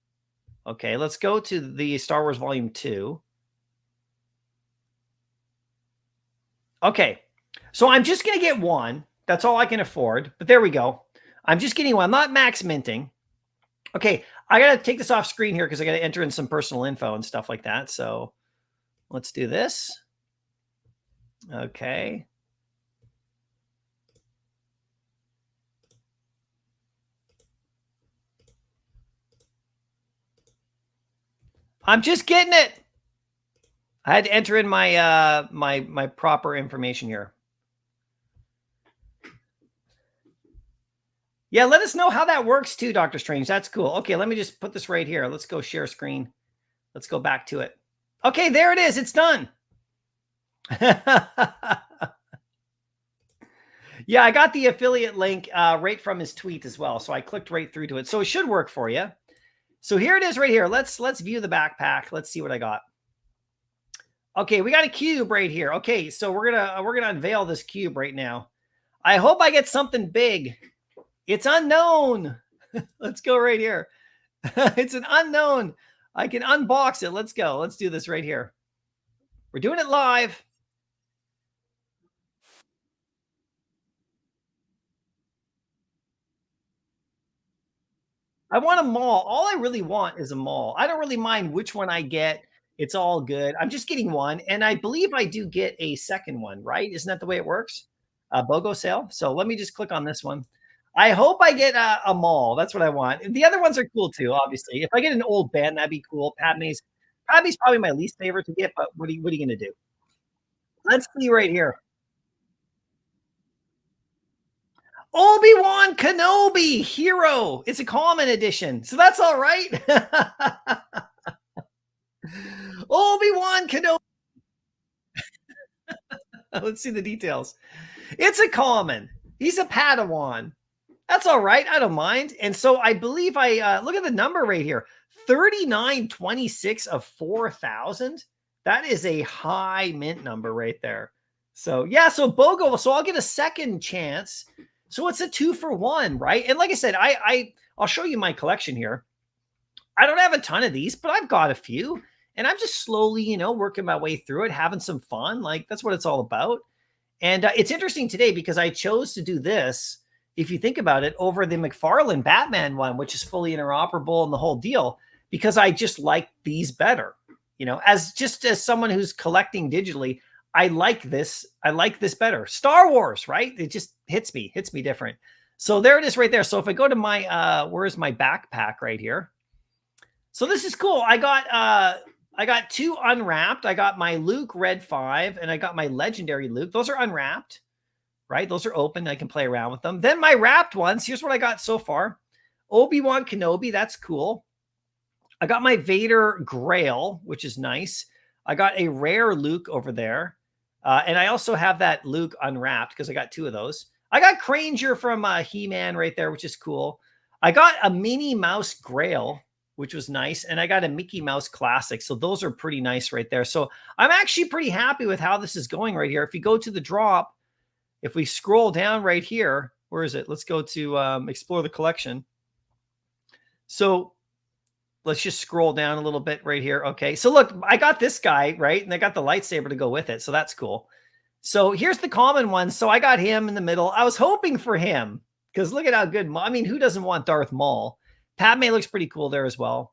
Okay, let's go to the Star Wars Volume 2. Okay, so I'm just going to get one. That's all I can afford. But there we go. I'm just getting one. I'm not max minting. Okay, I got to take this off screen here because I got to enter in some personal info and stuff like that. So let's do this. Okay. I'm just getting it. I had to enter in my my proper information here. Yeah, let us know how that works too, Dr. Strange. That's cool. Okay, let me just put this right here. Let's go share screen. Let's go back to it. Okay, there it is. It's done. Yeah, I got the affiliate link right from his tweet as well. So I clicked right through to it. So it should work for you. So here it is right here. Let's view the backpack. Let's see what I got. Okay, we got a cube right here. Okay, so we're gonna unveil this cube right now. I hope I get something big. It's unknown. Let's go right here. It's an unknown. I can unbox it. Let's go. Let's do this right here. We're doing it live. I want a mall. All I really want is a mall. I don't really mind which one I get. It's all good. I'm just getting one. And I believe I do get a second one, right? Isn't that the way it works? BOGO sale. So let me just click on this one. I hope I get a mall. That's what I want. The other ones are cool too, obviously. If I get an old band, that'd be cool. Padme's probably my least favorite to get, but what are you going to do? Let's see right here. Obi-Wan Kenobi Hero. It's a common edition. So that's all right. Obi-Wan Kenobi. Let's see the details. It's a common. He's a Padawan. That's all right. I don't mind. And so I believe I look at the number right here. 3926 of 4,000. That is a high mint number right there. So yeah, so BOGO. So I'll get a second chance. So it's a 2-for-1, right? And like I said, I'll show you my collection here. I don't have a ton of these, but I've got a few, and I'm just slowly, working my way through it, having some fun. Like that's what it's all about. And it's interesting today because I chose to do this, if you think about it, over the McFarlane Batman one, which is fully interoperable and the whole deal, because I just like these better. As someone who's collecting digitally, I like this. I like this better. Star Wars, right? It just hits me different. So there it is right there. So if I go to my, where's my backpack right here? So this is cool. I got 2 unwrapped. I got my Luke Red 5 and I got my Legendary Luke. Those are unwrapped, right? Those are open. I can play around with them. Then my wrapped ones. Here's what I got so far. Obi-Wan Kenobi. That's cool. I got my Vader Grail, which is nice. I got a rare Luke over there. And I also have that Luke unwrapped because I got 2 of those. I got Cringer from He-Man right there, which is cool. I got a Minnie Mouse Grail, which was nice. And I got a Mickey Mouse Classic. So those are pretty nice right there. So I'm actually pretty happy with how this is going right here. If you go to the drop, if we scroll down right here, where is it? Let's go to explore the collection. So let's just scroll down a little bit right here. Okay. So look, I got this guy, right? And I got the lightsaber to go with it. So that's cool. So here's the common one. So I got him in the middle. I was hoping for him because look at how good. I mean, who doesn't want Darth Maul? Padme looks pretty cool there as well.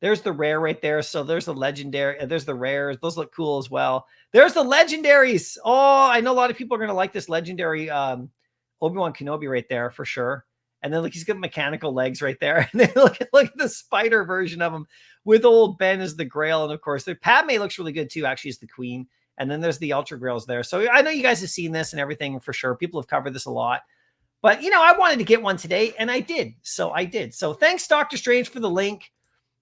There's the rare right there. So there's the legendary. There's the rares. Those look cool as well. There's the legendaries. Oh, I know a lot of people are going to like this legendary Obi-Wan Kenobi right there for sure. And then look, he's got mechanical legs right there. And then look at the spider version of him with old Ben as the Grail. And of course, the Padme looks really good too, actually, as the Queen. And then there's the Ultra Grails there. So I know you guys have seen this and everything for sure. People have covered this a lot. But, I wanted to get one today, and I did. So I did. So thanks, Dr. Strange, for the link.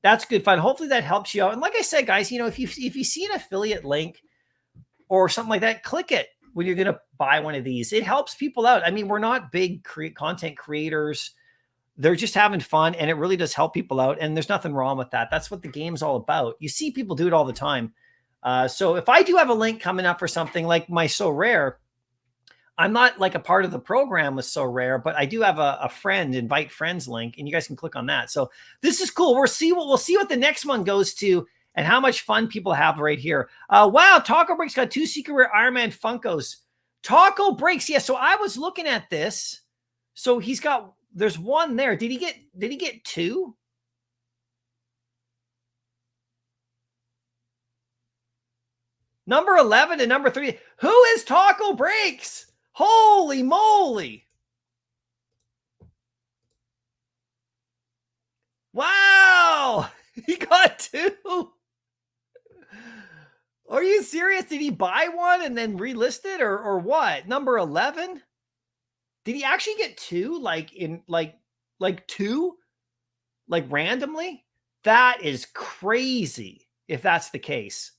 That's good fun. Hopefully that helps you out. And like I said, guys, if you see an affiliate link or something like that, click it when you're going to buy one of these. It helps people out. I mean, we're not big content creators. They're just having fun, and it really does help people out. And there's nothing wrong with that. That's what the game's all about. You see people do it all the time. So if I do have a link coming up for something like my So Rare, I'm not like a part of the program with So Rare, but I do have a friend, invite friends link, and you guys can click on that. So this is cool. We'll see what the next one goes to and how much fun people have right here. Wow, Taco Breaks got 2 secret rare Iron Man Funkos. Taco Breaks, yeah. So I was looking at this. So there's one there. Did he get 2? Number 11 and number 3. Who is Taco Breaks? Holy moly. Wow. He got 2. Are you serious? Did he buy one and then relist it or what? Number 11? Did he actually get 2? Like 2? Like randomly? That is crazy if that's the case.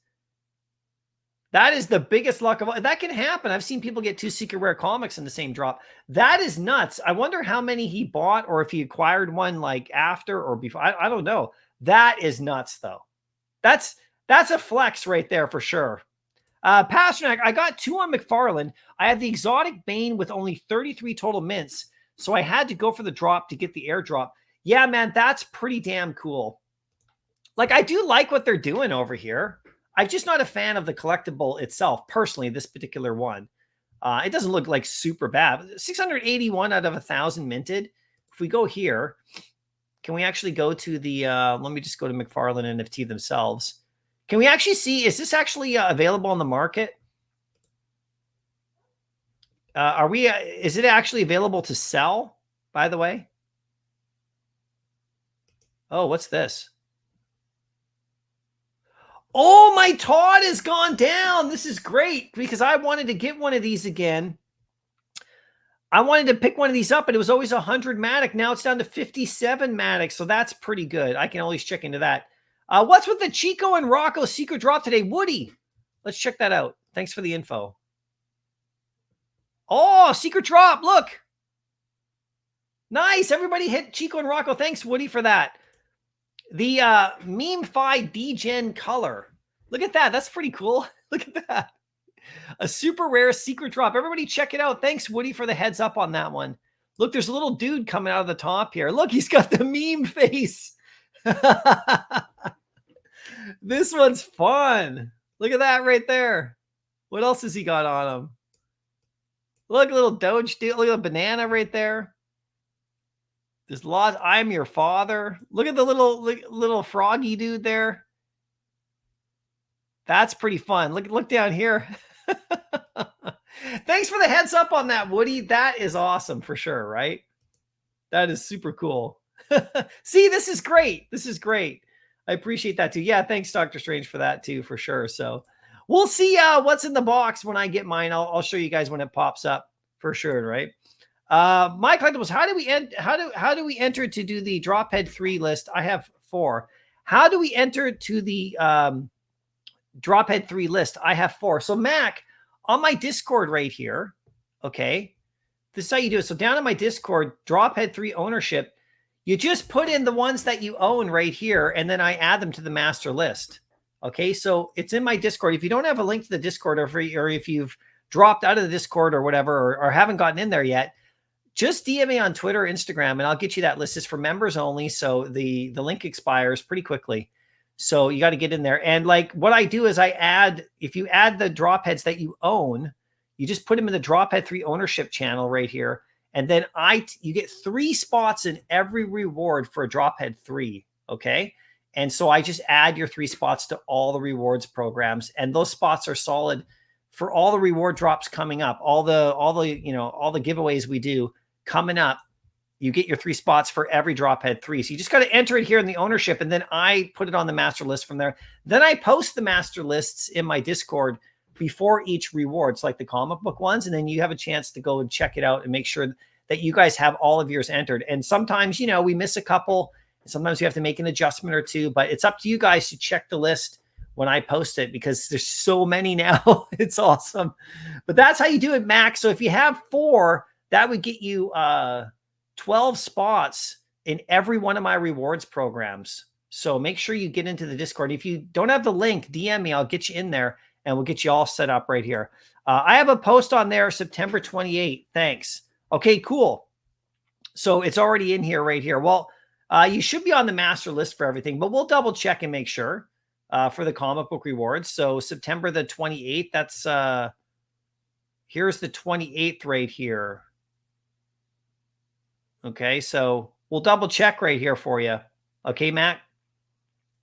That is the biggest luck of all. That can happen. I've seen people get 2 secret rare comics in the same drop. That is nuts. I wonder how many he bought or if he acquired one like after or before. I don't know. That is nuts though. That's a flex right there for sure. Pasternak, I got 2 on McFarland. I had the exotic Bane with only 33 total mints. So I had to go for the drop to get the airdrop. Yeah, man, that's pretty damn cool. Like I do like what they're doing over here. I'm just not a fan of the collectible itself, personally, this particular one. It doesn't look like super bad. 681 out of 1,000 minted. If we go here, can we actually go to the, let me just go to McFarlane NFT themselves. Can we actually see, is this actually available on the market? Is it actually available to sell, by the way? Oh, what's this? Oh, my Todd has gone down. This is great because I wanted to get one of these again. I wanted to pick one of these up, and it was always 100 Matic. Now it's down to 57 Matic, so that's pretty good. I can always check into that. What's with the Chico and Rocco secret drop today? Woody, let's check that out. Thanks for the info. Oh, secret drop. Look. Nice. Everybody hit Chico and Rocco. Thanks, Woody, for that. The Meme-Fi D-Gen color. Look at that. That's pretty cool. Look at that. A super rare secret drop. Everybody check it out. Thanks, Woody, for the heads up on that one. Look, there's a little dude coming out of the top here. Look, he's got the meme face. This one's fun. Look at that right there. What else has he got on him? Look, a little Doge dude. Look at the banana right there. There's lots. I'm your father. Look at the little froggy dude there. That's pretty fun. Look down here. Thanks for the heads up on that, Woody. That is awesome for sure, right? That is super cool. See, this is great. This is great. I appreciate that too. Yeah, thanks, Dr. Strange, for that too, for sure. So we'll see what's in the box when I get mine. I'll show you guys when it pops up for sure, right? Mycollectables, how do we enter to do the drop head 3 list? I have 4. How do we enter to the drop head 3 list? I have 4. So Mac, on my Discord right here, okay, this is how you do it. So down in my Discord, drop head 3 ownership, you just put in the ones that you own right here, and then I add them to the master list. Okay, so it's in my Discord. If you don't have a link to the Discord, or if you've dropped out of the Discord or whatever, or haven't gotten in there yet, just DM me on Twitter or Instagram, and I'll get you that list. It's for members only, so the link expires pretty quickly. So you got to get in there. And like what I do is if you add the drop heads that you own, you just put them in the drop head 3 ownership channel right here. And then you get 3 spots in every reward for a drop head 3. Okay. And so I just add your 3 spots to all the rewards programs. And those spots are solid for all the reward drops coming up, all the giveaways we do coming up. You get your 3 spots for every drop head 3. So you just got to enter it here in the ownership, and then I put it on the master list from there. Then I post the master lists in my Discord before each rewards, like the comic book ones. And then you have a chance to go and check it out and make sure that you guys have all of yours entered. And sometimes, we miss a couple. Sometimes we have to make an adjustment or two, but it's up to you guys to check the list when I post it, because there's so many now. It's awesome. But that's how you do it, Max. So if you have 4, that would get you 12 spots in every one of my rewards programs. So make sure you get into the Discord. If you don't have the link, DM me. I'll get you in there, and we'll get you all set up right here. I have a post on there, September 28th. Thanks. Okay, cool. So it's already in here right here. Well, you should be on the master list for everything, but we'll double check and make sure for the comic book rewards. So September the 28th, that's here's the 28th right here. Okay, so we'll double check right here for you. Okay, Matt,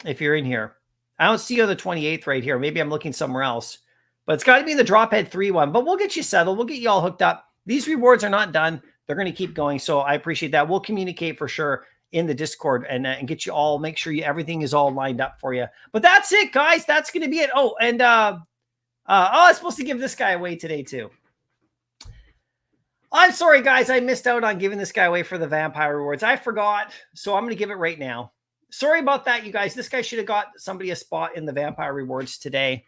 if you're in here. I don't see you on the 28th right here. Maybe I'm looking somewhere else. But it's got to be the drop head 3 one. But we'll get you settled. We'll get you all hooked up. These rewards are not done. They're going to keep going. So I appreciate that. We'll communicate for sure in the Discord and get you all, make sure everything is all lined up for you. But that's it, guys. That's going to be it. Oh, and I was supposed to give this guy away today too. I'm sorry, guys. I missed out on giving this guy away for the vampire rewards. I forgot. So I'm going to give it right now. Sorry about that, you guys. This guy should have got somebody a spot in the vampire rewards today.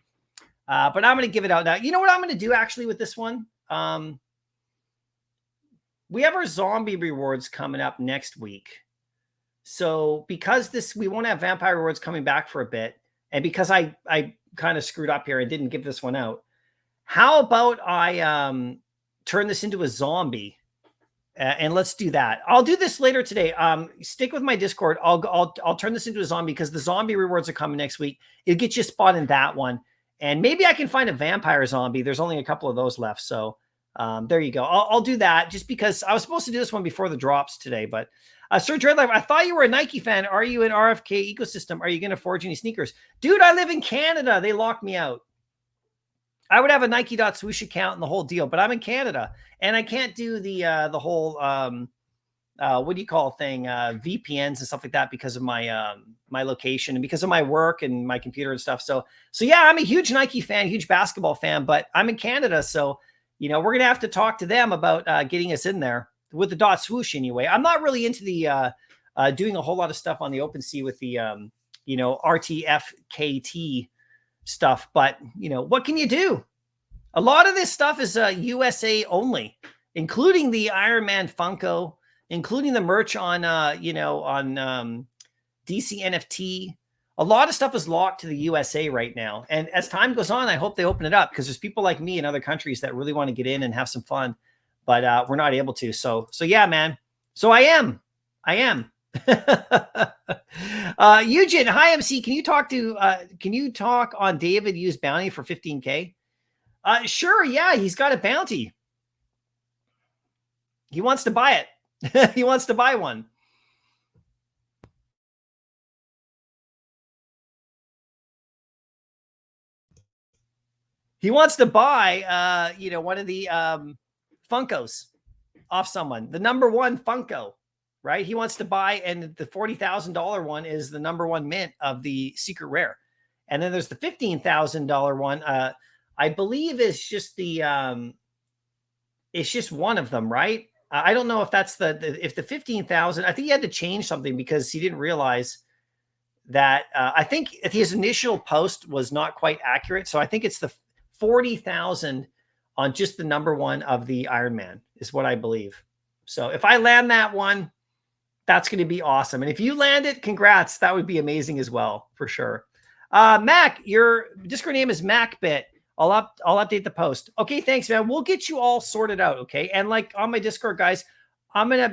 But I'm going to give it out now. You know what I'm going to do actually with this one? We have our zombie rewards coming up next week. So because we won't have vampire rewards coming back for a bit, and because I kind of screwed up here and didn't give this one out, how about I turn this into a zombie? And let's do that. I'll do this later today. Stick with my Discord. I'll turn this into a zombie because the zombie rewards are coming next week. It'll get you a spot in that one. And maybe I can find a vampire zombie. There's only a couple of those left. So there you go. I'll do that just because I was supposed to do this one before the drops today. But Sir Dreadlife, I thought you were a Nike fan. Are you an RFK ecosystem? Are you going to forge any sneakers? Dude, I live in Canada. They locked me out. I would have a Nike.swoosh account and the whole deal, but I'm in Canada and I can't do the whole, what do you call thing? VPNs and stuff like that because of my, my location and because of my work and my computer and stuff. So yeah, I'm a huge Nike fan, huge basketball fan, but I'm in Canada. So, we're going to have to talk to them about getting us in there with the .swoosh anyway. I'm not really into the, doing a whole lot of stuff on the OpenSea with the, RTFKT stuff, but what can you do? A lot of this stuff is USA only, including the Iron Man Funko, including the merch on DC NFT. A lot of stuff is locked to the USA right now. And as time goes on, I hope they open it up because there's people like me in other countries that really want to get in and have some fun, but we're not able to. So yeah, man. So I am. Eugene, hi MC. Can you talk on David used bounty for 15K? Sure. Yeah, he's got a bounty. He wants to buy it. He wants to buy one. He wants to buy, one of the Funkos off someone, the #1 Funko, right? He wants to buy, and the $40,000 one is the #1 mint of the secret rare. And then there's the $15,000 one. I believe it's just it's just one of them, right? I don't know if that's if the 15,000, I think he had to change something because he didn't realize that, I think his initial post was not quite accurate. So I think it's the 40,000 on just the #1 of the Iron Man is what I believe. So if I land that one, that's going to be awesome. And if you land it, congrats. That would be amazing as well, for sure. Mac, your Discord name is MacBit. I'll update the post. Okay, thanks, man. We'll get you all sorted out, okay? And like on my Discord, guys,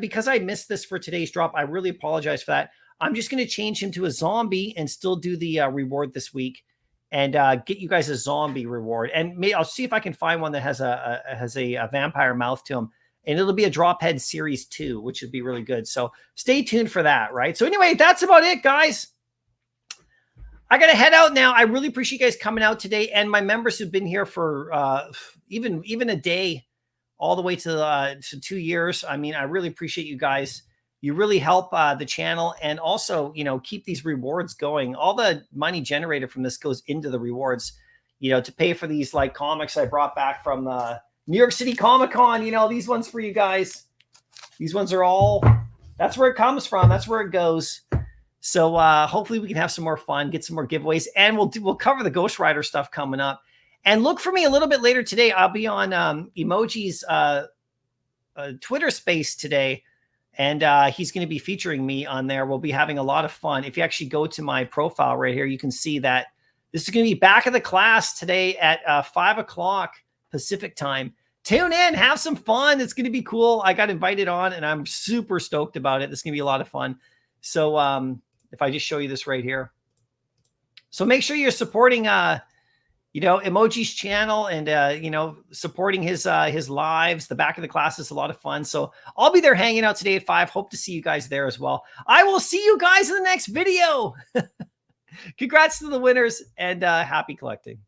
because I missed this for today's drop, I really apologize for that. I'm just going to change him to a zombie and still do the reward this week and get you guys a zombie reward. And I'll see if I can find one that has a vampire mouth to him. And it'll be a drop head series 2, which would be really good. So stay tuned for that, right? So anyway, that's about it, guys. I got to head out now. I really appreciate you guys coming out today. And my members who've been here for even a day, all the way to 2 years. I mean, I really appreciate you guys. You really help the channel, and also, keep these rewards going. All the money generated from this goes into the rewards, to pay for these like comics I brought back from New York City Comic-Con. These ones for you guys. These ones are all, that's where it comes from. That's where it goes. So hopefully we can have some more fun, get some more giveaways, and we'll cover the Ghost Rider stuff coming up. And look for me a little bit later today. I'll be on Emoji's Twitter space today. And he's going to be featuring me on there. We'll be having a lot of fun. If you actually go to my profile right here, you can see that this is going to be back of the class today at 5 o'clock Pacific time. Tune in, have some fun. It's going to be cool. I got invited on, and I'm super stoked about it. This is going to be a lot of fun. So if I just show you this right here. So make sure you're supporting Emoji's channel and, supporting his lives. The back of the class is a lot of fun. So I'll be there hanging out today at 5. Hope to see you guys there as well. I will see you guys in the next video. Congrats to the winners, and happy collecting.